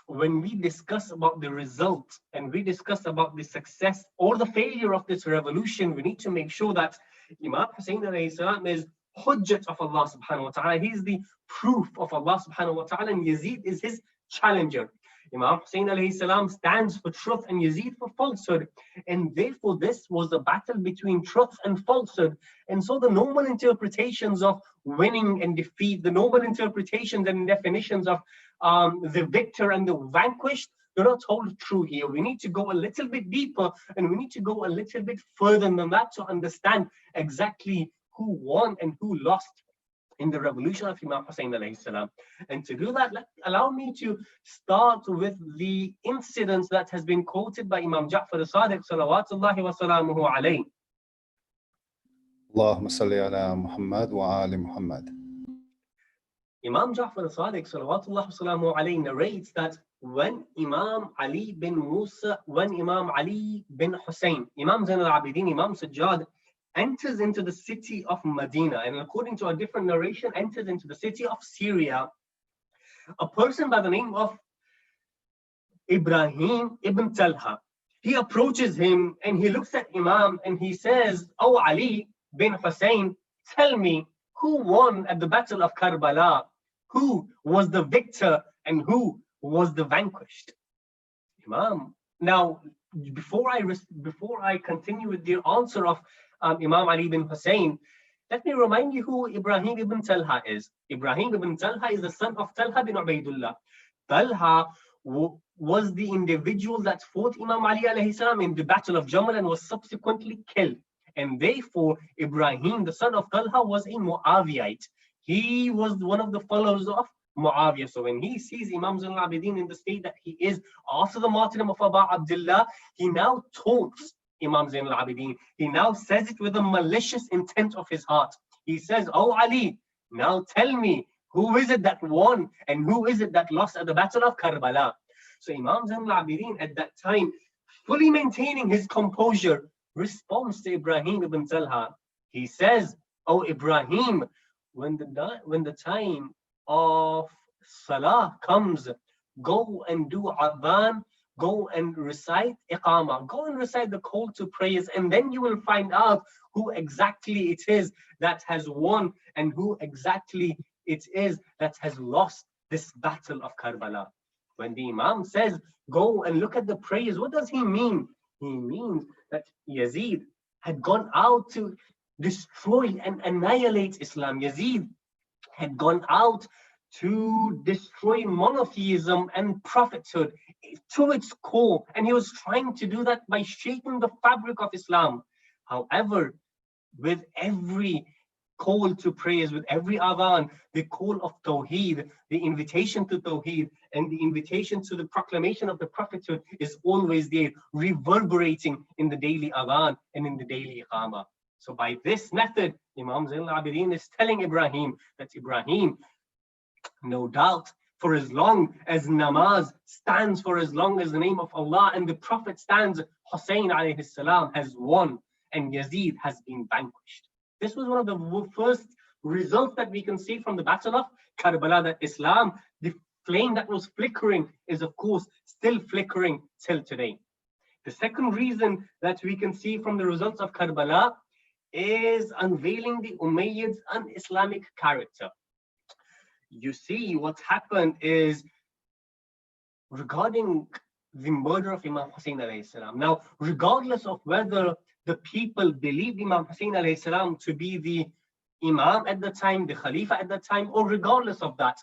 when we discuss about the result and we discuss about the success or the failure of this revolution, we need to make sure that Imam Hussein alayhi salam is hujjat of Allah subhanahu wa ta'ala. He is the proof of Allah subhanahu wa ta'ala, and Yazid is his challenger. Imam Hussein alayhi salam stands for truth and Yazid for falsehood. And therefore, this was a battle between truth and falsehood. And so the normal interpretations of winning and defeat, the normal interpretations and definitions of the victor and the vanquished, do not hold true here. We need to go a little bit deeper, and we need to go a little bit further than that to understand exactly who won and who lost in the revolution of Imam Hussein alayhi salam. And to do that, allow me to start with the incidents that has been quoted by Imam Ja'far as-Sadiq salawatullahi wa salamuhu alayhi. Allahumma salli ala Muhammad wa ali Muhammad. Imam Ja'far as-Sadiq salawatullahi wa salamuhu alayhi narrates that when Imam Ali bin Hussein, Imam Zain al-Abidin, Imam Sajjad, enters into the city of Medina, and according to a different narration, enters into the city of Syria, a person by the name of Ibrahim ibn Talha, he approaches him and he looks at Imam and he says, "Oh Ali bin Hussein, tell me who won at the Battle of Karbala? Who was the victor and who was the vanquished?" Imam, now before I continue with the answer of Imam Ali bin Hussein, let me remind you who Ibrahim ibn Talha is. Ibrahim ibn Talha is the son of Talha bin Ubaidullah. Talha was the individual that fought Imam Ali alayhi salam in the Battle of Jamal and was subsequently killed. And therefore, Ibrahim, the son of Talha, was a Muawiyite. He was one of the followers of Muawiyah. So when he sees Imam Zain al-Abidin in the state that he is after the martyrdom of Abu Abdullah, he now taunts Imam Zain al-Abidin. He now says it with a malicious intent of his heart. He says, "Oh Ali, now tell me, who is it that won and who is it that lost at the Battle of Karbala?" So Imam Zain al-Abidin at that time, fully maintaining his composure, responds to Ibrahim ibn Talha. He says, "Oh Ibrahim, when the time of Salah comes, go and do adhan, go and recite iqamah, go and recite the call to prayers, and then you will find out who exactly it is that has won and who exactly it is that has lost this Battle of Karbala." When the Imam says, "Go and look at the prayers," what does he mean? He means that Yazid had gone out to destroy and annihilate Islam. Yazid had gone out to destroy monotheism and prophethood to its core, and he was trying to do that by shaking the fabric of Islam. However, with every call to prayers, with every adhan, the call of Tawheed, the invitation to Tawheed, and the invitation to the proclamation of the prophethood is always there, reverberating in the daily adhan and in the daily iqamah. So by this method, Imam Zain al-Abidin is telling Ibrahim that Ibrahim, no doubt, for as long as namaz stands, for as long as the name of Allah and the Prophet stands, Hussein alayhi salam has won and Yazid has been vanquished. This was one of the first results that we can see from the Battle of Karbala, that Islam, the flame that was flickering, is of course still flickering till today. The second reason that we can see from the results of Karbala is unveiling the Umayyads' un-Islamic character. You see, what happened is regarding the murder of Imam Hussein alayhi salam. Now, regardless of whether the people believed Imam Hussein alayhi salam to be the Imam at the time, the Khalifa at the time, or regardless of that,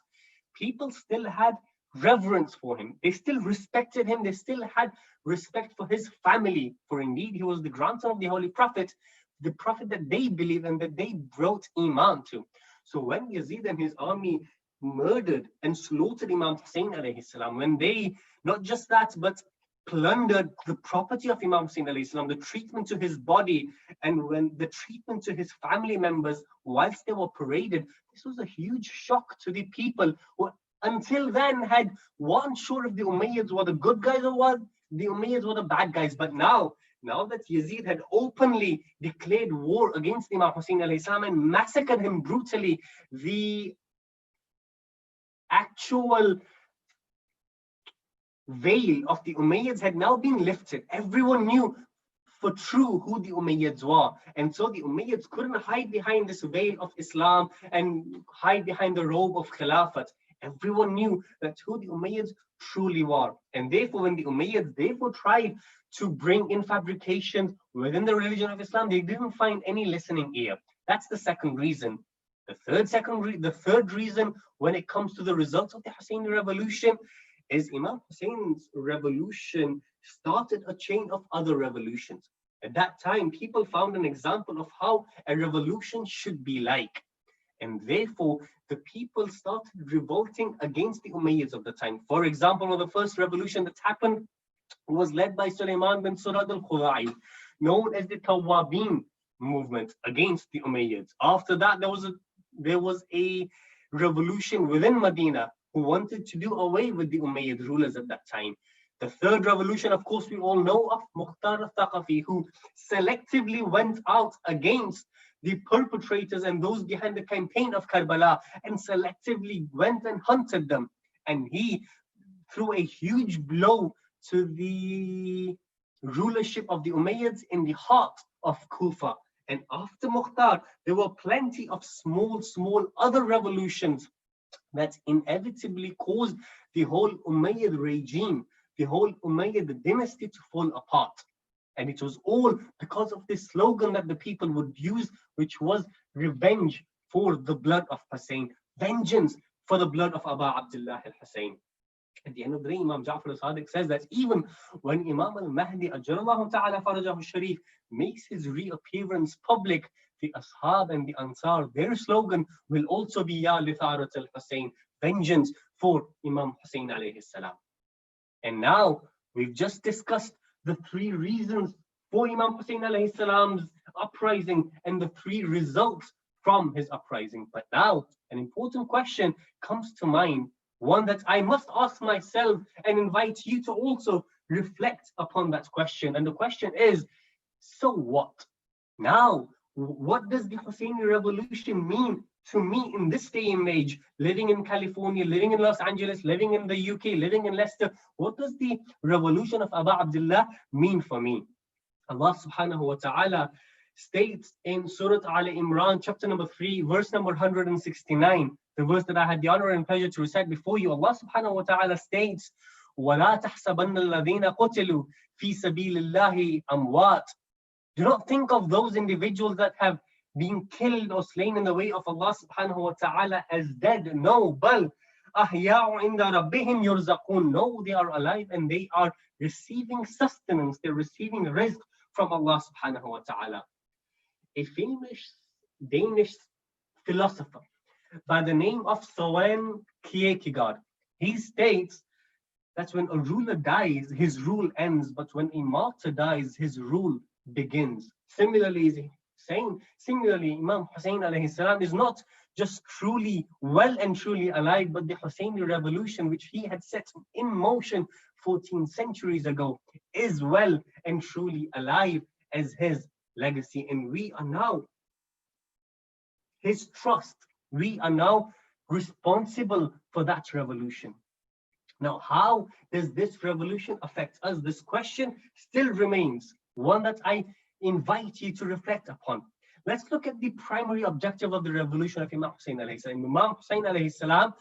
people still had reverence for him. They still respected him. They still had respect for his family. For indeed, he was the grandson of the Holy Prophet, the Prophet that they believed and that they brought Iman to. So when Yazid and his army murdered and slaughtered Imam Hussein alayhi salam, when they, not just that, but plundered the property of Imam Hussein alayhi salam, the treatment to his body, and when the treatment to his family members whilst they were paraded, this was a huge shock to the people who until then had weren't sure if the Umayyads were the good guys or what the Umayyads were the bad guys. But now that Yazid had openly declared war against Imam Hussein alayhi salam and massacred him brutally, the actual veil of the Umayyads had now been lifted. Everyone knew for true who the Umayyads were. And so the Umayyads couldn't hide behind this veil of Islam and hide behind the robe of Khilafat. Everyone knew that who the Umayyads truly were. And therefore, when the Umayyads tried to bring in fabrications within the religion of Islam, they didn't find any listening ear. That's the second reason. The third reason when it comes to the results of the Husseini revolution is Imam Hussein's revolution started a chain of other revolutions. At that time, people found an example of how a revolution should be like. And therefore, the people started revolting against the Umayyads of the time. For example, one of the first revolution that happened was led by Sulaiman bin Surad al-Khuzai, known as the Tawwabin movement against the Umayyads. After that, there was a revolution within Medina who wanted to do away with the Umayyad rulers at that time. The third revolution, of course, we all know of Mukhtar al-Thaqafi, who selectively went out against the perpetrators and those behind the campaign of Karbala and selectively went and hunted them. And he threw a huge blow to the rulership of the Umayyads in the heart of Kufa. And after Mukhtar, there were plenty of small other revolutions that inevitably caused the whole Umayyad regime, the whole Umayyad dynasty to fall apart. And it was all because of this slogan that the people would use, which was revenge for the blood of Hussein, vengeance for the blood of Abu Abdullah al-Hussein. At the end of the day, Imam Ja'far al-Sadiq says that even when Imam al-Mahdi Ajjallahu ta'ala farajahu sharif makes his reappearance public, the Ashab and the Ansar, their slogan will also be Ya Litharat al-Hussein, vengeance for Imam Hussein alayhi salam. And now we've just discussed the three reasons for Imam Hussein alayhi salam's uprising and the three results from his uprising. But now an important question comes to mind, one that I must ask myself and invite you to also reflect upon that question. And the question is, so what? Now, what does the Husseini revolution mean to me in this day and age, living in California, living in Los Angeles, living in the UK, living in Leicester? What does the revolution of Abu Abdullah mean for me? Allah subhanahu wa ta'ala states in Surah Al Imran, chapter number 3, verse number 169, the verse that I had the honor and pleasure to recite before you. Allah subhanahu wa ta'ala states, وَلَا تَحْسَبَنَّ الَّذِينَ قُتِلُوا فِي سَبِيلِ اللَّهِ أَمْوَاتٍ. Do not think of those individuals that have been killed or slain in the way of Allah subhanahu wa ta'ala as dead. No, بَلْ أَحْيَاءٌ عِنْدَ رَبِّهِمْ يُرْزَقُونَ. No, they are alive and they are receiving sustenance. They're receiving rizq from Allah subhanahu wa ta'ala. A famous Danish philosopher by the name of Søren Kierkegaard, he states that when a ruler dies, his rule ends, but when a martyr dies, his rule begins. Similarly, Imam Hussein alayhi salam is not just truly well and truly alive, but the Husseini revolution, which he had set in motion 14 centuries ago, is well and truly alive as his legacy. And we are now his trust. We are now responsible for that revolution. Now, how does this revolution affect us? This question still remains one that I invite you to reflect upon. Let's look at the primary objective of the revolution of Imam Hussein alayhi salam. Imam Hussein alayhi salam's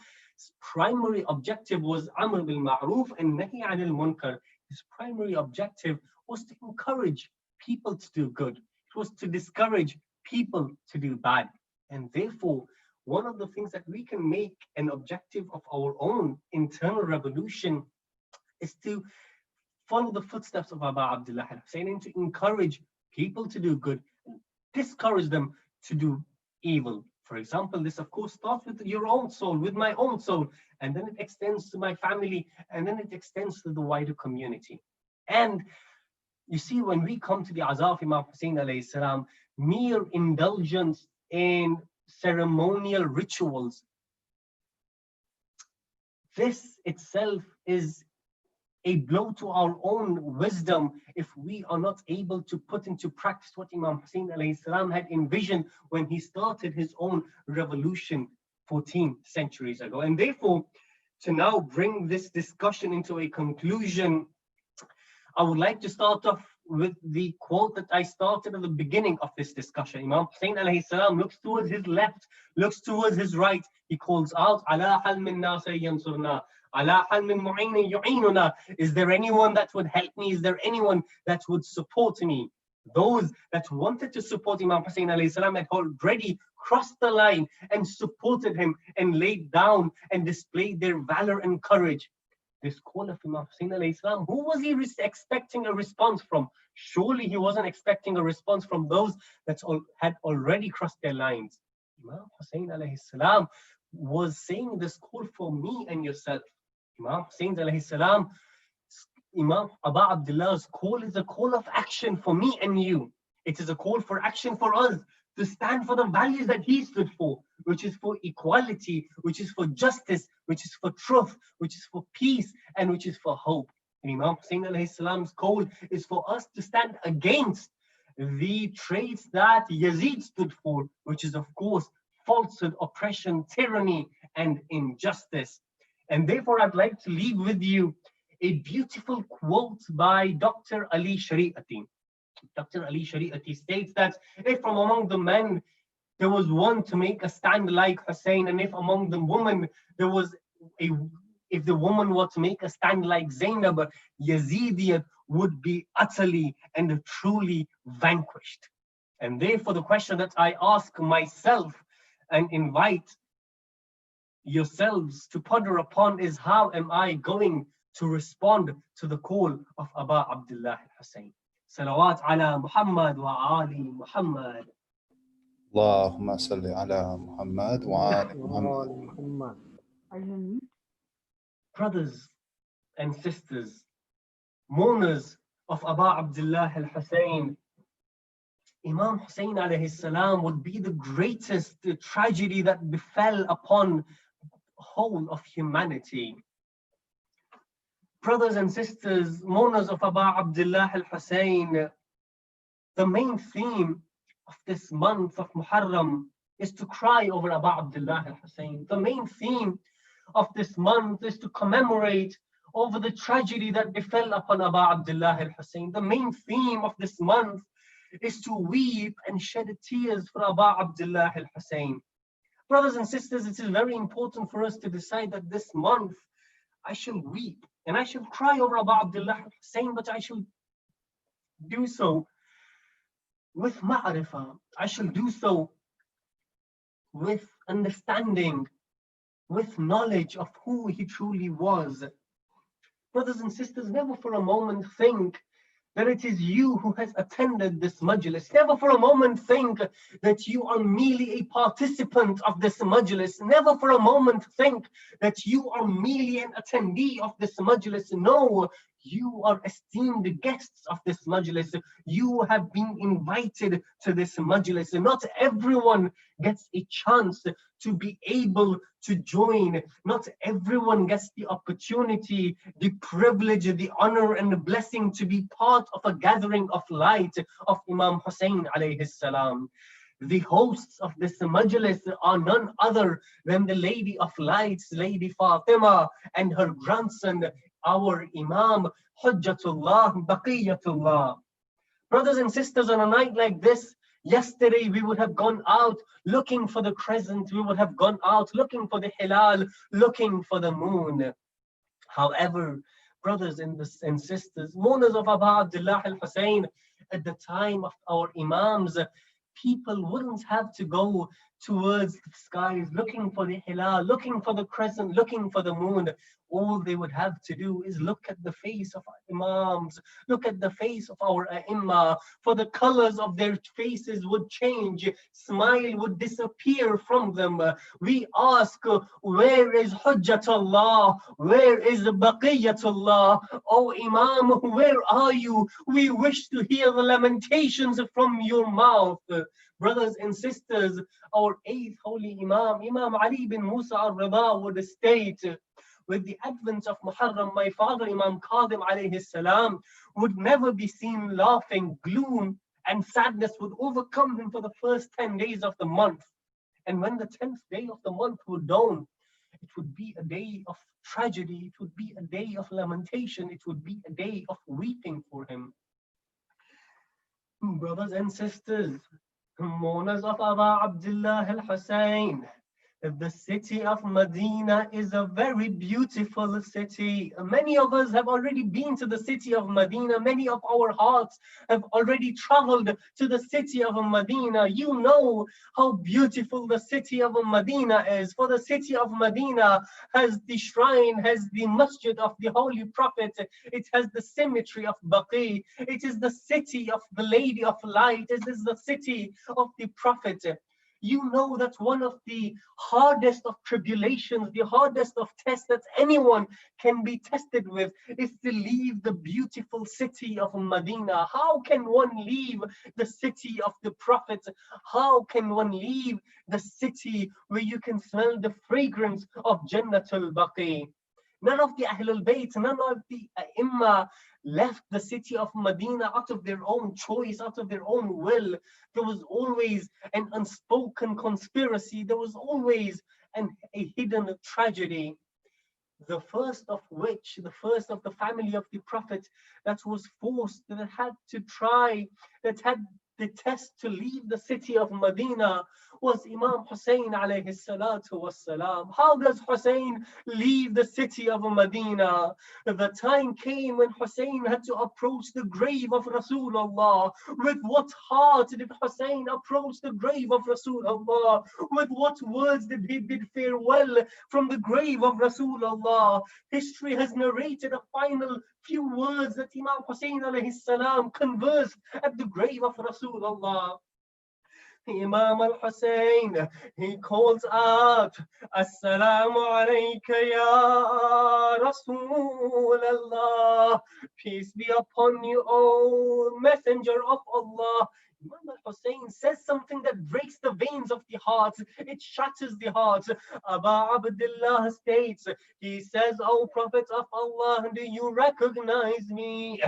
primary objective was Amr bil Ma'ruf and Nahi anil Munkar. His primary objective was to encourage people to do good. It was to discourage people to do bad. And therefore, one of the things that we can make an objective of our own internal revolution is to follow the footsteps of Abu Abdullah al-Hussein and to encourage people to do good, discourage them to do evil. For example, this of course starts with your own soul, with my own soul, and then it extends to my family, and then it extends to the wider community. And you see, when we come to the Azaa of Imam Hussein alayhi salam, mere indulgence in ceremonial rituals, this itself is a blow to our own wisdom if we are not able to put into practice what Imam Hussein alayhi salam had envisioned when he started his own revolution 14 centuries ago. And therefore, to now bring this discussion into a conclusion, I would like to start off with the quote that I started at the beginning of this discussion. Imam Hussein alayhi salam looks towards his left, looks towards his right. He calls out, "Ala hal min nasir yansurna, ala hal min mu'inin yu'inuna." Is there anyone that would help me? Is there anyone that would support me? Those that wanted to support Imam Hussein alayhi salam had already crossed the line and supported him and laid down and displayed their valor and courage. this call of Imam Hussein alayhi salam, who was he expecting a response from? Surely he wasn't expecting a response from those that had already crossed their lines. Imam Hussein alayhi salam was saying this call for me and yourself. Imam Hussein alayhi salam, Imam Aba Abdullah's call is a call of action for me and you. It is a call for action for us to stand for the values that he stood for, which is for equality, which is for justice, which is for truth, which is for peace, and which is for hope. And Imam Hussein alayhi salam's call is for us to stand against the traits that Yazid stood for, which is of course falsehood, oppression, tyranny, and injustice. And therefore I'd like to leave with you a beautiful quote by Dr. Ali Shariati. Dr. Ali Shariati states that if from among the men there was one to make a stand like Hussein, and if among the women there was if the woman were to make a stand like Zainab, Yazidiyat would be utterly and truly vanquished. And therefore the question that I ask myself and invite yourselves to ponder upon is, how am I going to respond to the call of Aba Abdullah al-Hussein? Salawat ala Muhammad wa ali Muhammad. Allahumma salli ala Muhammad wa ali Muhammad. Brothers and sisters, mourners of Aba Abdullah al-Hussein, Imam Hussein alayhi salam would be the greatest tragedy that befell upon the whole of humanity. Brothers and sisters, mourners of Aba Abdullah al-Hussein, the main theme of this month of Muharram is to cry over Aba Abdullah al-Hussein. The main theme of this month is to commemorate over the tragedy that befell upon Aba Abdullah al-Hussein. The main theme of this month is to weep and shed tears for Aba Abdullah al-Hussein. Brothers and sisters, it is very important for us to decide that this month I shall weep and I shall cry over Aba Abdullah al-Hussein, but I shall do so with ma'rifah. I shall do so with understanding, with knowledge of who he truly was. Brothers and sisters, never for a moment think that it is you who has attended this majlis. Never for a moment think that you are merely a participant of this majlis. Never for a moment think that you are merely an attendee of this majlis. No, you are esteemed guests of this majlis. You have been invited to this majlis. Not everyone gets a chance to be able to join. Not everyone gets the opportunity, the privilege, the honor, and the blessing to be part of a gathering of light of Imam Hussein alayhi salam. The hosts of this majlis are none other than the Lady of Lights, Lady Fatima, and her grandson, our Imam, Hujjatullah, Baqiyatullah. Brothers and sisters, on a night like this, yesterday we would have gone out looking for the crescent, we would have gone out looking for the hilal, looking for the moon. However, brothers and sisters, mourners of Aba Abdullah al-Hussein, at the time of our Imams, people wouldn't have to go towards the skies looking for the hilal, looking for the crescent, looking for the moon. All they would have to do is look at the face of our Imams, look at the face of our A'imma, for the colors of their faces would change, smile would disappear from them. We ask, where is Hujjatullah? Where is Baqiyatullah? Oh Imam, where are you? We wish to hear the lamentations from your mouth. Brothers and sisters, our eighth holy Imam, Imam Ali bin Musa al-Rida, would state, with the advent of Muharram, my father Imam Qadim alayhi salam would never be seen laughing. Gloom and sadness would overcome him for the first 10 days of the month. And when the 10th day of the month would dawn, it would be a day of tragedy, it would be a day of lamentation, it would be a day of weeping for him. Brothers and sisters, mourners of Aba Abdullah al-Hussein, The city of Medina is a very beautiful city. Many of us have already been to the city of Medina. Many of our hearts have already traveled to the city of Medina. You know how beautiful the city of Medina is. For the city of Medina has the shrine, has the masjid of the Holy Prophet. It has the cemetery of Baqi. It is the city of the Lady of Light. It is the city of the Prophet. You know that one of the hardest of tribulations, the hardest of tests that anyone can be tested with is to leave the beautiful city of Medina. How can one leave the city of the Prophet? How can one leave the city where you can smell the fragrance of Jannatul Baqi? None of the Ahlul Bayt, none of the Imma left the city of Medina out of their own choice, out of their own will. There was always an unspoken conspiracy. There was always a hidden tragedy. The first of which, the first of the family of the Prophet that was forced, that had to try, that had the test to leave the city of Medina was Imam Hussein alayhi salatu wassalam. How does Hussein leave the city of Medina? The time came when Hussein had to approach the grave of Rasulullah. With what heart did Hussein approach the grave of Rasulullah? With what words did he bid farewell from the grave of Rasulullah? History has narrated a final few words that Imam Hussein alayhi salam conversed at the grave of Rasulullah. Imam al-Hussein, he calls out, Assalamu alayka ya Rasulullah. Peace be upon you, O Messenger of Allah. Imam al-Hussein says something that breaks the veins of the heart. It shatters the heart. Aba Abdullah states, he says, O Prophet of Allah, do you recognize me?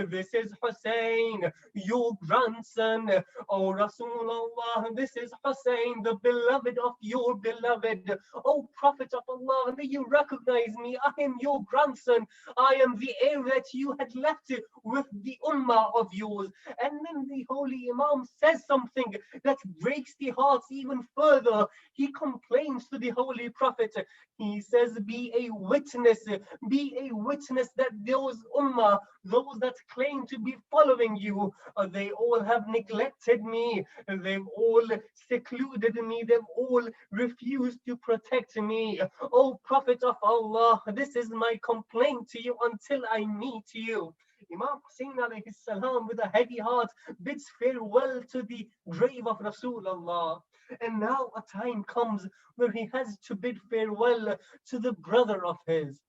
This is Hussein, your grandson. O Rasulullah, this is Hussein, the beloved of your beloved. O Prophet of Allah, do you recognize me? I am your grandson. I am the heir that you had left with the ummah of yours. And then the Holy Imam says something that breaks the hearts even further. He complains to the Holy Prophet. He says, be a witness that those ummah, those that claim to be following you, they all have neglected me. They've all secluded me. They've all refused to protect me. O Prophet of Allah, this is my complaint to you until I meet you. Imam Hussein alayhi salam, with a heavy heart, bids farewell to the grave of Rasulullah. And now a time comes where he has to bid farewell to the brother of his.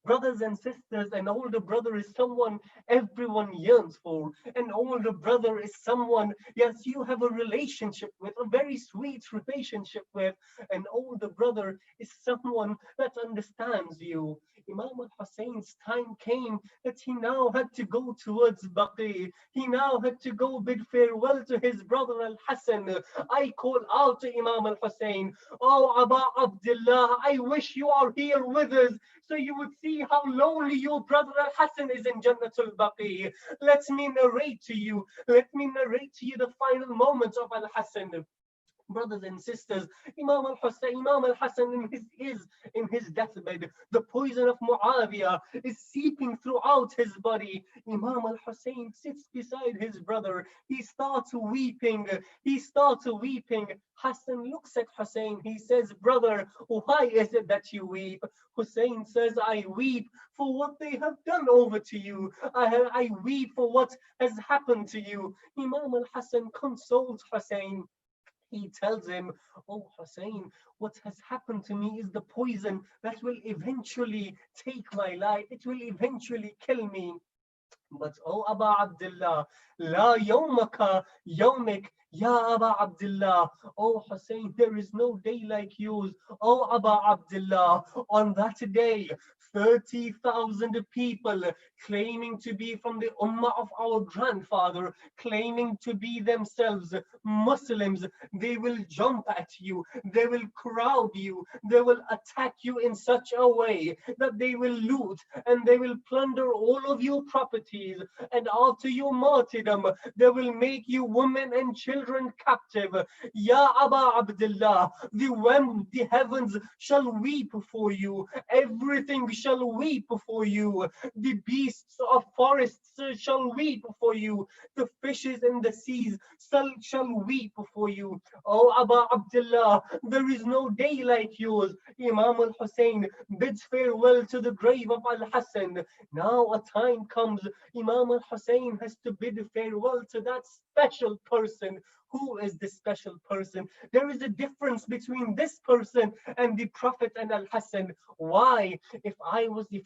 Brothers and sisters, an older brother is someone everyone yearns for. An older brother is someone, yes, you have a relationship with, a very sweet relationship with. An older brother is someone that understands you. Imam al-Hussein's time came that he now had to go towards Baqi. He now had to go bid farewell to his brother al-Hassan. I call out to Imam al-Hussein, oh Aba Abdullah, I wish you are here with us so you would see how lonely your brother al-Hassan is in Jannatul Baqi. Let me narrate to you the final moments of al-Hassan. Brothers and sisters, Imam al-Hassan in his deathbed. The poison of Muawiyah is seeping throughout his body. Imam al-Hussein sits beside his brother. He starts weeping. Hassan looks at Hussein. He says, brother, why is it that you weep? Hussein says, I weep for what they have done over to you. I weep for what has happened to you. Imam al-Hassan consoles Hussein. He tells him, oh Hussein, what has happened to me is the poison that will eventually take my life. It will eventually kill me. But oh Aba Abdullah, la yawmaka yawmik, ya Aba Abdullah. Oh Hussein, there is no day like yours. Oh Aba Abdullah, on that day, 30,000 people claiming to be from the ummah of our grandfather, claiming to be themselves Muslims, they will jump at you, they will crowd you, they will attack you in such a way that they will loot and they will plunder all of your properties. And after your martyrdom, they will make you women and children children captive. Ya Aba Abdullah, the heavens shall weep for you. Everything shall weep for you. The beasts of forests shall weep for you. The fishes in the seas shall weep for you. Oh Aba Abdullah, there is no day like yours. Imam al-Hussein bids farewell to the grave of Al-Hassan. Now a time comes, Imam al-Hussein has to bid farewell to that special person. Who is this special person? There is a difference between this person and the Prophet and Al-Hassan. Why? If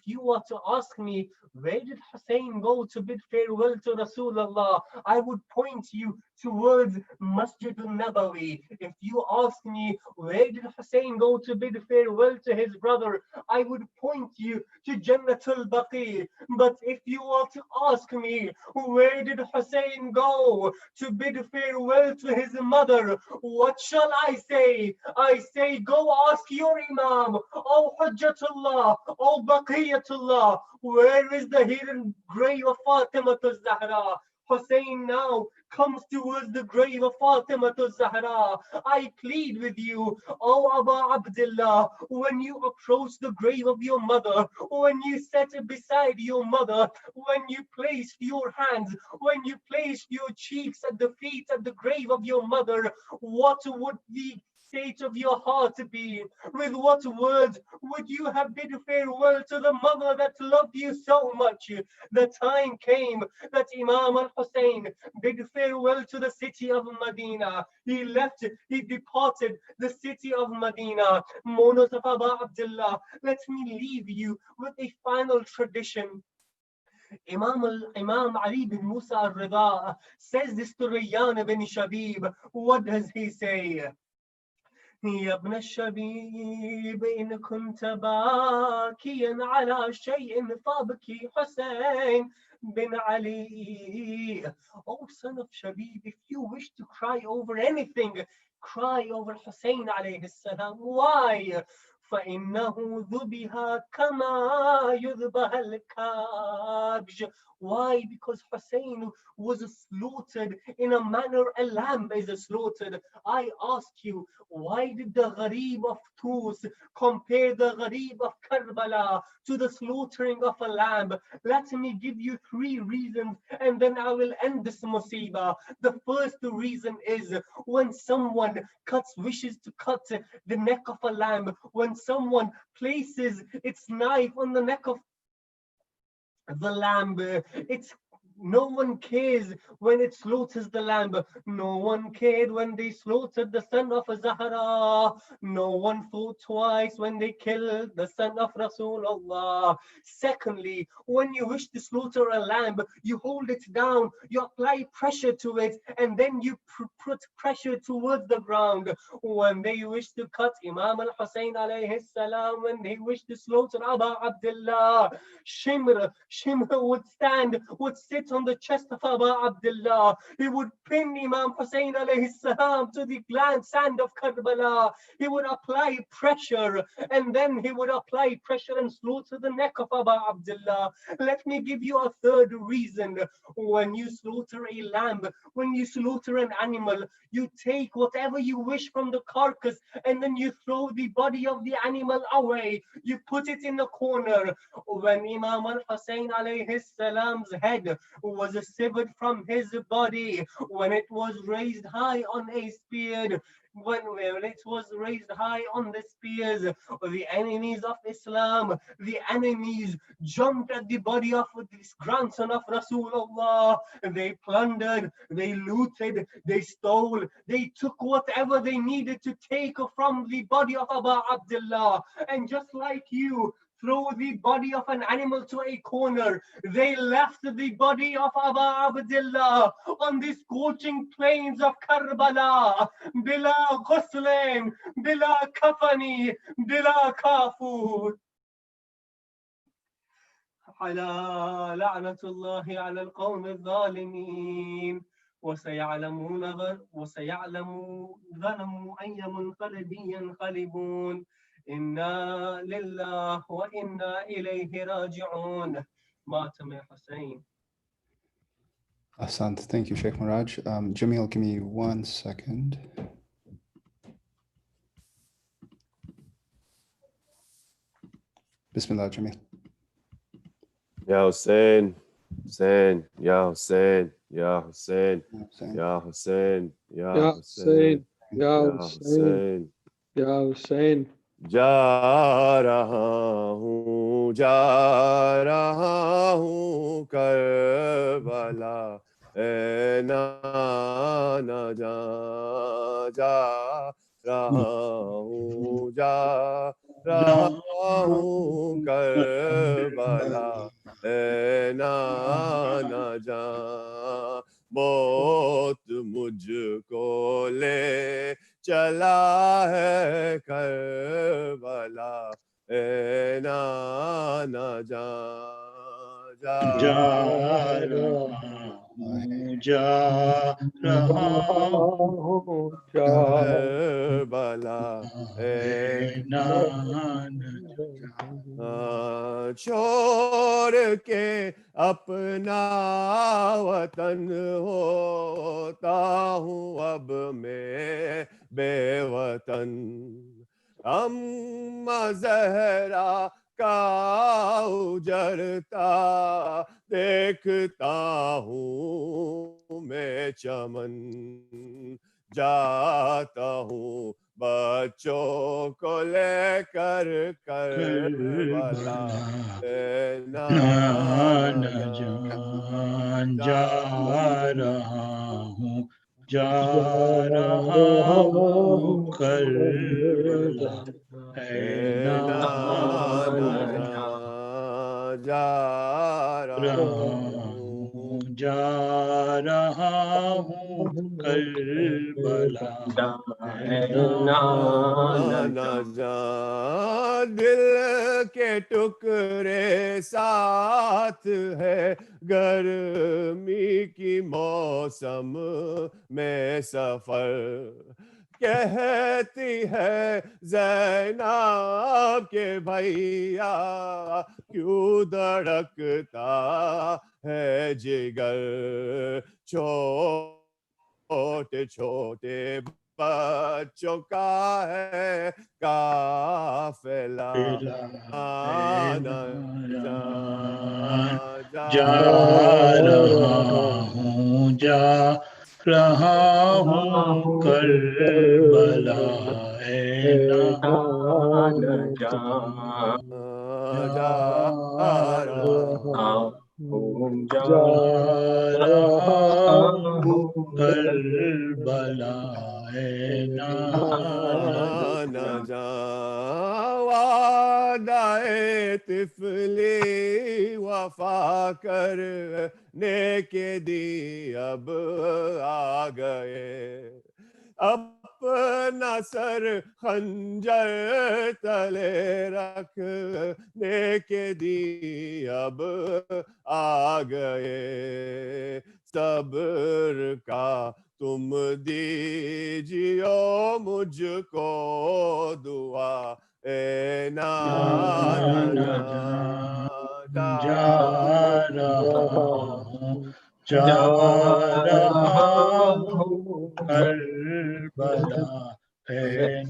you were to ask me, where did Hussein go to bid farewell to Rasulullah? I would point you towards Masjid al-Nabawi. If you ask me, where did Hussein go to bid farewell to his brother? I would point you to Jannatul Baqi. But if you were to ask me, where did Hussein go to bid farewell to his mother, what shall I say? I say, go ask your Imam, O Hujjatullah, O Baqiyatullah, where is the hidden grave of Fatima Zahra? Hussein now comes towards the grave of Fatima Zahra. I plead with you, O Aba Abdullah, when you approach the grave of your mother, when you sit beside your mother, when you place your hands, when you place your cheeks at the feet at the grave of your mother, what would the state of your heart be? With what words would you have bid farewell to the mother that loved you so much? The time came that Imam al-Hussein bid farewell to the city of Medina. He departed the city of Medina. Monos of Aba Abdullah, let me leave you with a final tradition. Imam Ali bin Musa al-Rida says this to Rayyan bin Shabib. What does he say? يا ابن الشبيب إن كنت باكيا على شيء فابكي حسين bin Ali. Oh son of Shabib, if you wish to cry over anything, cry over Hussein alayhi salam. Why? فإنه ذبح كما يذبح الكبش. Why? Because Hussein was slaughtered in a manner a lamb is slaughtered. I ask you, why did the Gharib of Tus compare the Gharib of Karbala to the slaughtering of a lamb? Let me give you 3 reasons and then I will end this musibah. The first reason is when someone wishes to cut the neck of a lamb, when someone places its knife on the neck of the lamb, no one cares when it slaughters the lamb. No one cared when they slaughtered the son of Zahra. No one thought twice when they killed the son of Rasulullah. Secondly, when you wish to slaughter a lamb, you hold it down, you apply pressure to it, and then you put pressure towards the ground. When they wish to cut Imam al-Hussein alayhi salam, when they wish to slaughter Aba Abdullah, Shimr would sit on the chest of Aba Abdullah. He would pin Imam Hussein alayhi salam to the sand of Karbala. He would apply pressure and then he would apply pressure and slaughter the neck of Aba Abdullah. Let me give you a third reason. When you slaughter a lamb, when you slaughter an animal, you take whatever you wish from the carcass and then you throw the body of the animal away. You put it in a corner. When Imam al-Hussein alayhi salam's head was severed from his body, when it was raised high on a spear, when it was raised high on the spears, the enemies of Islam, the enemies jumped at the body of this grandson of Rasulullah. They plundered, they looted, they stole, they took whatever they needed to take from the body of Aba Abdullah. And just like you throw the body of an animal to a corner, they left the body of Aba Abdullah on the scorching plains of Karbala, bila ghuslan, bila kafani, bila kafur. على لعنة الله على القوم الظالمين وسيعلم غنم أي منقلب ينقلبون إنا لله وإنا إليه راجعون. ماتم حسين. Asant, thank you, Shaykh Muraj. Jamil, give me 1 second. Bismillah, Jamil. Ya Hussein, Hussein, Ya Hussein, Ya Hussein, Hussein. Ya Hussein, Ya Ya Hussein, Hussein, Ya Ya Hussein, Hussein. Ya Hussein. जा रहा हूँ Karbala ए नाना जा रहा हूँ Karbala ए नाना जा मौत मुझको ले चला है करबला ए नाना जा रहा हूँ करबला ए छोड़ के अपना वतन होता हूँ अब मैं बेवतन अम्मा ज़हरा का उजरता देखता हूँ मैं चमन जाता हूँ बच्चों को लेकर करबला नाना जान जा रहा हूँ करबला नाना जा रहा हूँ करबला नाना जा दिल के टुकड़े साथ है गर्मी की मौसम में सफर कहती है ज़ैनब के भैया क्यों धड़कता है जिगर छोटे छोटे बच्चों का है काफिला आना जा रहा हूँ करबला जा रहा हूँ करबला नाना जा वादाए तिफली वफा करने के दी अब आ गए अपना सर खंजर तले रखने के दी अब आ गए सब्र का तुम दीजियो मुझको दुआ ए नाना जा रहा हूँ करबला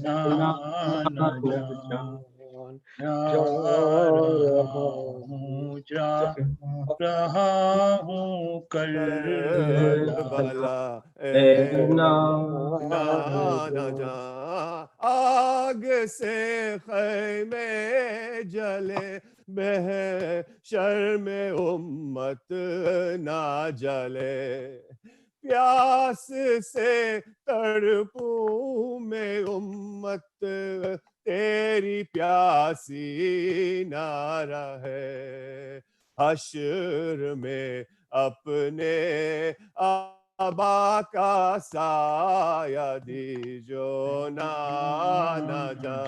नाना जा रहा हूँ करबला ए नाना जा आग से खैमे जले महशर में उम्मत ना जले प्यास से तड़पूं मैं उम्मत तेरी प्यासी ना रहे हश्र में अपने आबा का साया दीजो नाना जा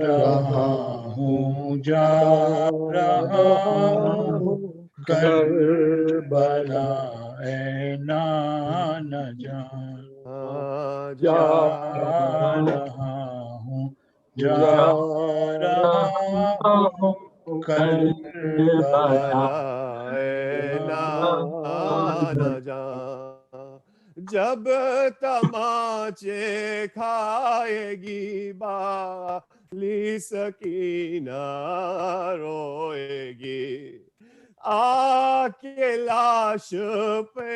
रहा हूँ करबला नाना जा रहा हूँ करबला न जा जब तमाचे खाएगी बाली सकीना रोएगी आके लाश पे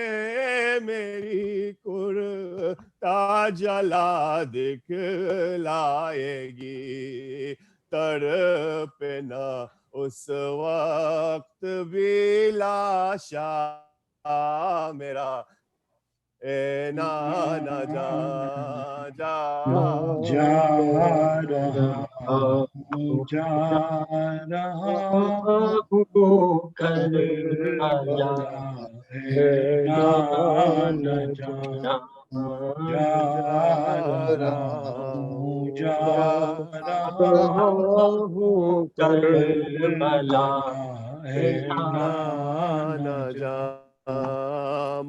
मेरी कुर्ता जला दिखलाएगी तड़पे ना उस वक्त भी लाशा मेरा ए ना ना जा जा जा रहा हूँ करबला है ना न जा जा रहा हूँ करबला है ना न जा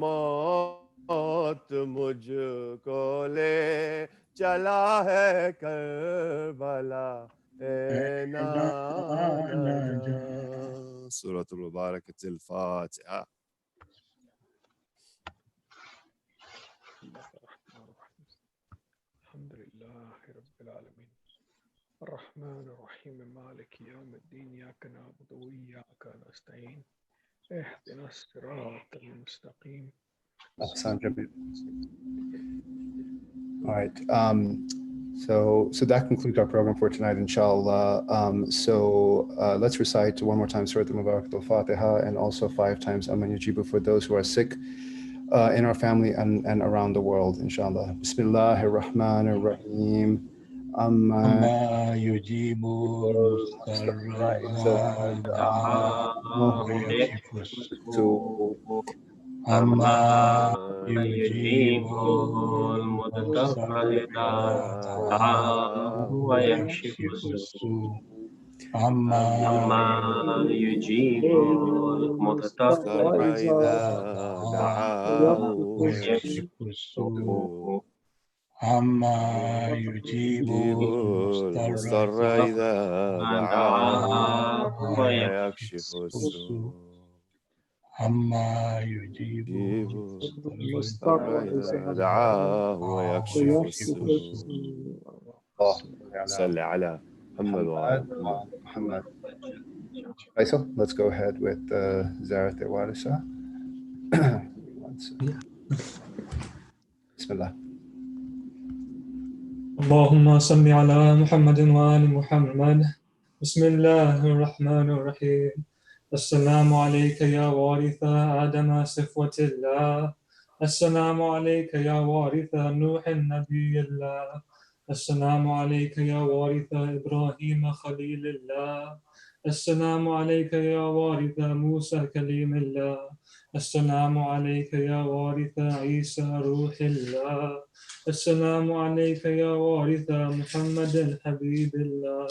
मौत मुझको ले चला है करबला ना न जा सूरत मुबारक الفاتحة الحمد لله رب العالمين الرحمن الرحيم مالك يوم الدين إياك نعبد وإياك نستعين اهدنا الصراط المستقيم Sound good. All right. So that concludes our program for tonight, inshallah. Let's recite one more time Surah Al-Mubarak al-Fatiha and also 5 times Aman Yujibu for those who are sick in our family and around the world, inshallah. Bismillahir Rahmanir Rahim. Amma yujibu Amma yujibu al-mudtarra idha da'ahu wa yakshifu as-su' Amma yujibu al-mudtarra idha da'ahu wa yakshifu as-su' Amma yujibu al-mudtarra idha da'ahu wa yakshifu as-su' Amma yujibu المضطر إذا دعاه ويكشف السوء صل على محمد وعلى Muhammad. Faisal, let's go ahead with Zarat al-Warisa. Bismillah. اللهم صل على محمد وآل محمد بسم الله الرحمن الرحيم السلام عليك يا وارث آدم صفوة الله السلام عليك يا وارث نوح النبي الله السلام عليك يا وارث إبراهيم خليل الله السلام عليك يا وارث موسى كليم الله السلام عليك يا وارث عيسى روح الله السلام عليك يا وارث محمد حبيب الله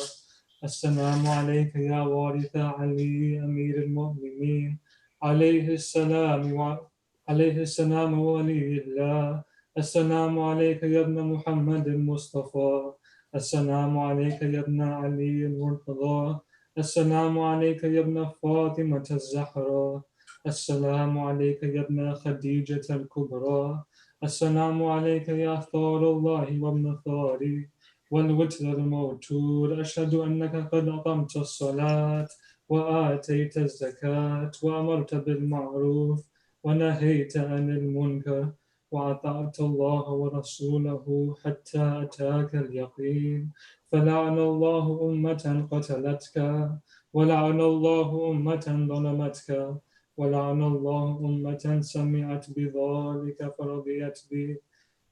السلام عليك يا وارث علي أمير المؤمنين عليه السلام ولي الله السلام عليك يا ابن محمد المصطفى السلام عليك يا ابن علي المرتضى السلام عليك يا ابن فاطمة الزهراء السلام عليك يا ابن خديجة الكبرى السلام عليك يا ثار الله وابن ثاري والوتر الموتور أشهد أنك قد أقمت الصلاة وآتيت الزكاة وأمرت بالمعروف ونهيت عن المنكر وأطعت الله ورسوله حتى أتاك اليقين فلعن الله أمة قتلتك ولعن الله أمة ظلمتك ولعن الله أمة سمعت بذلك فرضيت به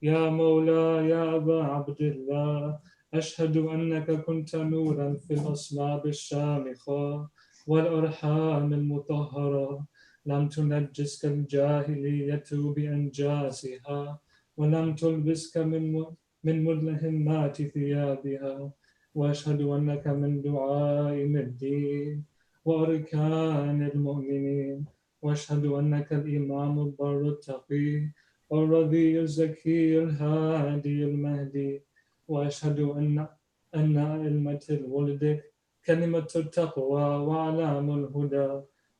يا مولاي يا أبا عبد الله أشهد أنك كنت نورا في الأصلاب الشامخة والأرحام المطهرة لم تنجسك الجاهلية بأنجاسها ولم تلبسك من ملهمات ثيابها وأشهد أنك من دعائم الدين وأركان المؤمنين وأشهد أنك الإمام البر التقي والرضي الزكي الهادي المهدي وأشهد أن أئمة الولد كلمة التقوى وأعلام الهدى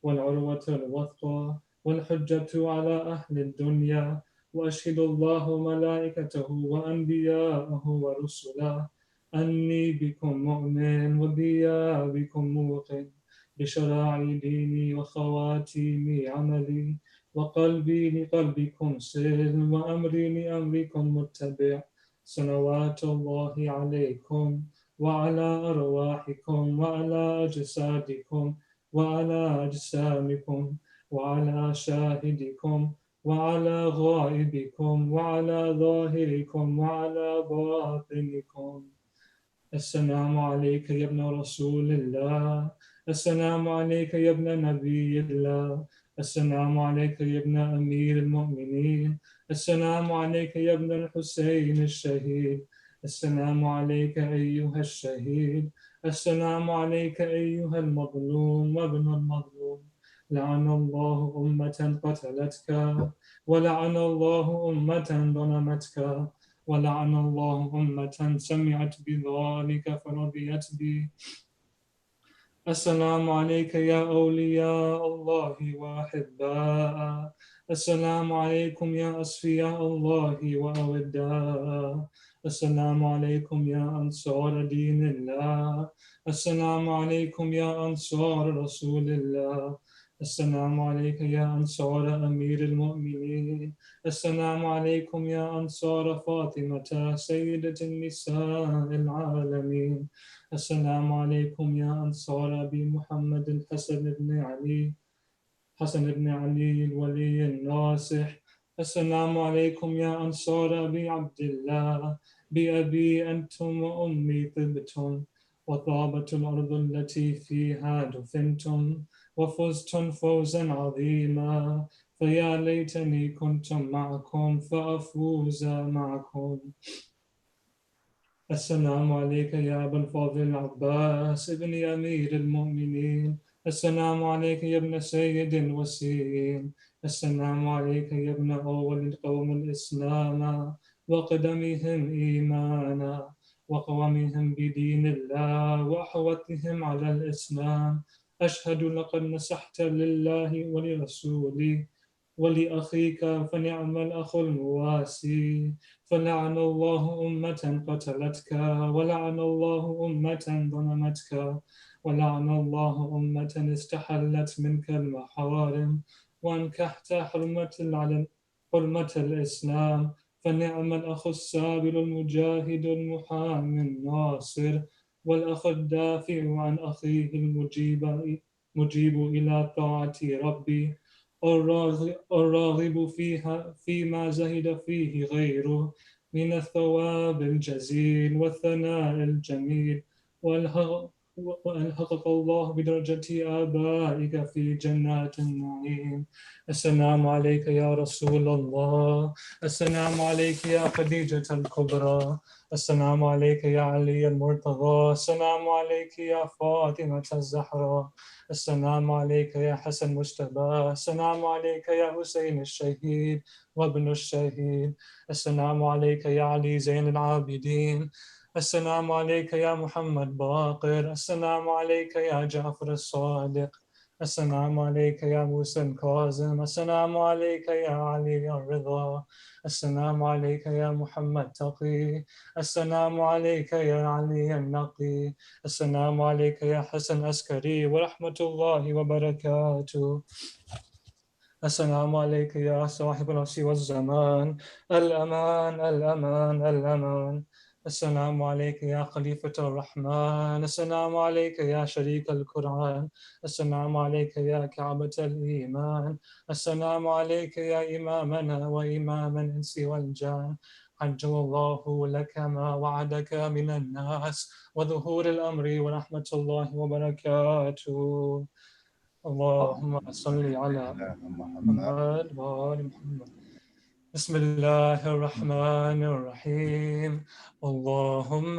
والعروة الوثقى والحجة على أهل الدنيا، وأشهد الله ملائكته وأنبياءه ورسله أني بكم مؤمن وبكم موقن، بشرائع ديني وخواتيم عملي، وقلبي لقلبكم سلم، وأمري لأمركم متبع. صلوات الله عليكم وعلى أرواحكم وعلى أجسادكم وعلى أجسامكم وعلى شاهدكم وعلى غائبكم وعلى ظاهركم وعلى باطنكم. السلام عليك يا ابن رسول الله، السلام عليك يا ابن نبي الله، السلام عليك يا ابن أمير المؤمنين، السلام عليك يا ابن الحسين الشهيد، السلام عليك أيها الشهيد، السلام عليك أيها المظلوم وابن المظلوم. لعن الله أمة قتلتك، ولعن الله أمة ظلمتك، ولعن الله أمة سمعت بذلك فرضيت به. السلام عليك يا أولياء الله وأحباء، السلام عليكم يا أصفياء الله وأوداء، السلام عليكم يا أنصار دين الله، السلام عليكم يا أنصار رسول الله، السلام عليك يا أنصار أمير المؤمنين، السلام عليكم يا أنصار فاطمة سيدة النساء العالمين، السلام عليكم يا أنصار أبي محمد الحسن بن علي، حسن بن علي الولي الناصح، السلام عليكم يا أنصار أبي عبد الله، بأبي أنتم وأمي طبتم، وطابت الأرض التي فيها دفنتم، وفزتم فوزا عظيما، فيا ليتني كنت معكم فأفوز معكم. السلام عليك يا أبا الفاضل العباس ابن أمير المؤمنين، السلام عليك يا ابن سيد الوسيم، السلام عليك يا ابن أول القوم الإسلام وقدمهم إيمانا، وقومهم بدين الله وأحوتهم على الإسلام. أشهد لقد نصحت لله ولرسوله ولأخيك فنعم الأخ المواسي، فلعن الله أمة قتلتك، ولعن الله أمة ظلمتك، ولعن الله أمة استحلت منك المحارم وأنكحت حرمة الإسلام، فنعم الأخ السابل المجاهد المحامي الناصر، والأخ الدافع عن أخيه المجيب إلى طاعة ربي، الراغب فيما زهد فيه غيره من الثواب الجزيل والثناء الجميل، وألحقك الله بدرجة آبائك في جنات النعيم. السلام عليك يا رسول الله، السلام عليك يا خديجة الكبرى، السلام عليك يا علي المرتضى، السلام عليك يا فاطمة الزهراء، السلام عليك يا حسن مجتبى، السلام عليك يا حسين الشهيد وابن الشهيد، السلام عليك يا علي زين العابدين، السلام عليك يا محمد باقر، السلام عليك يا جعفر الصادق، السلام عليك يا موسى الكاظم، السلام عليك يا علي الرضا، السلام عليك يا محمد تقي، السلام عليك يا علي النقي، السلام عليك يا حسن عسكري ورحمة الله وبركاته. السلام عليك يا صاحب العصر والزمان، الأمان الأمان الأمان. السلام عليك يا خليفة الرحمن، السلام عليك يا شريك القرآن، السلام عليك يا كعبة الإيمان، السلام عليك يا إمامنا وإمام الإنس والجان. عجل الله لك ما وعدك من الناس وظهور الأمر ورحمة الله وبركاته. اللهم صل على محمد وآل محمد. بسم الله الرحمن الرحيم. اللهم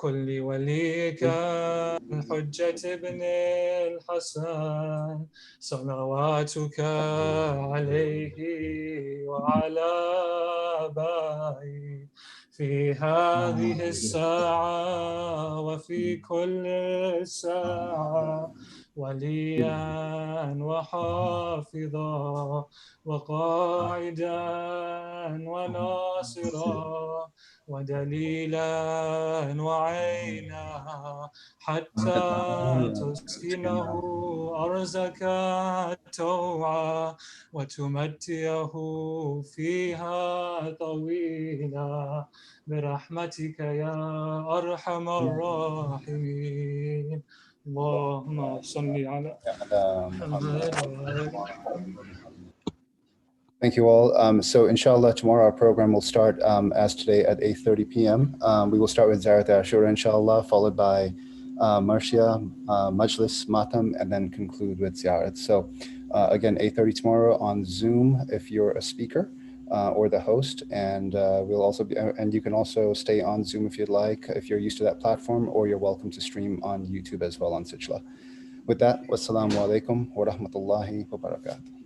كن لوليك الحجة بن الحسن صلواتك عليه وعلى آبائه في في هذه الساعة وفي كل ساعة وليا وحافظا وقائدا وناصرا ودليلا وعينا حتى تسكنه أرزك توعا وتمتعه فيها طويلا برحمتك يا أرحم الراحمين. اللهم صل على محمد. Thank you all. So inshallah, tomorrow our program will start as today at 8:30 p.m. We will start with Zarat Ashura, inshallah, followed by Marshia, Majlis, Matam, and then conclude with Ziyarat. So again, 8:30 tomorrow on Zoom if you're a speaker or the host, and we'll also be, and you can also stay on Zoom if you'd like, if you're used to that platform, or you're welcome to stream on YouTube as well on SIIJLA. With that, wassalamu alaikum wa rahmatullahi wa barakatuh.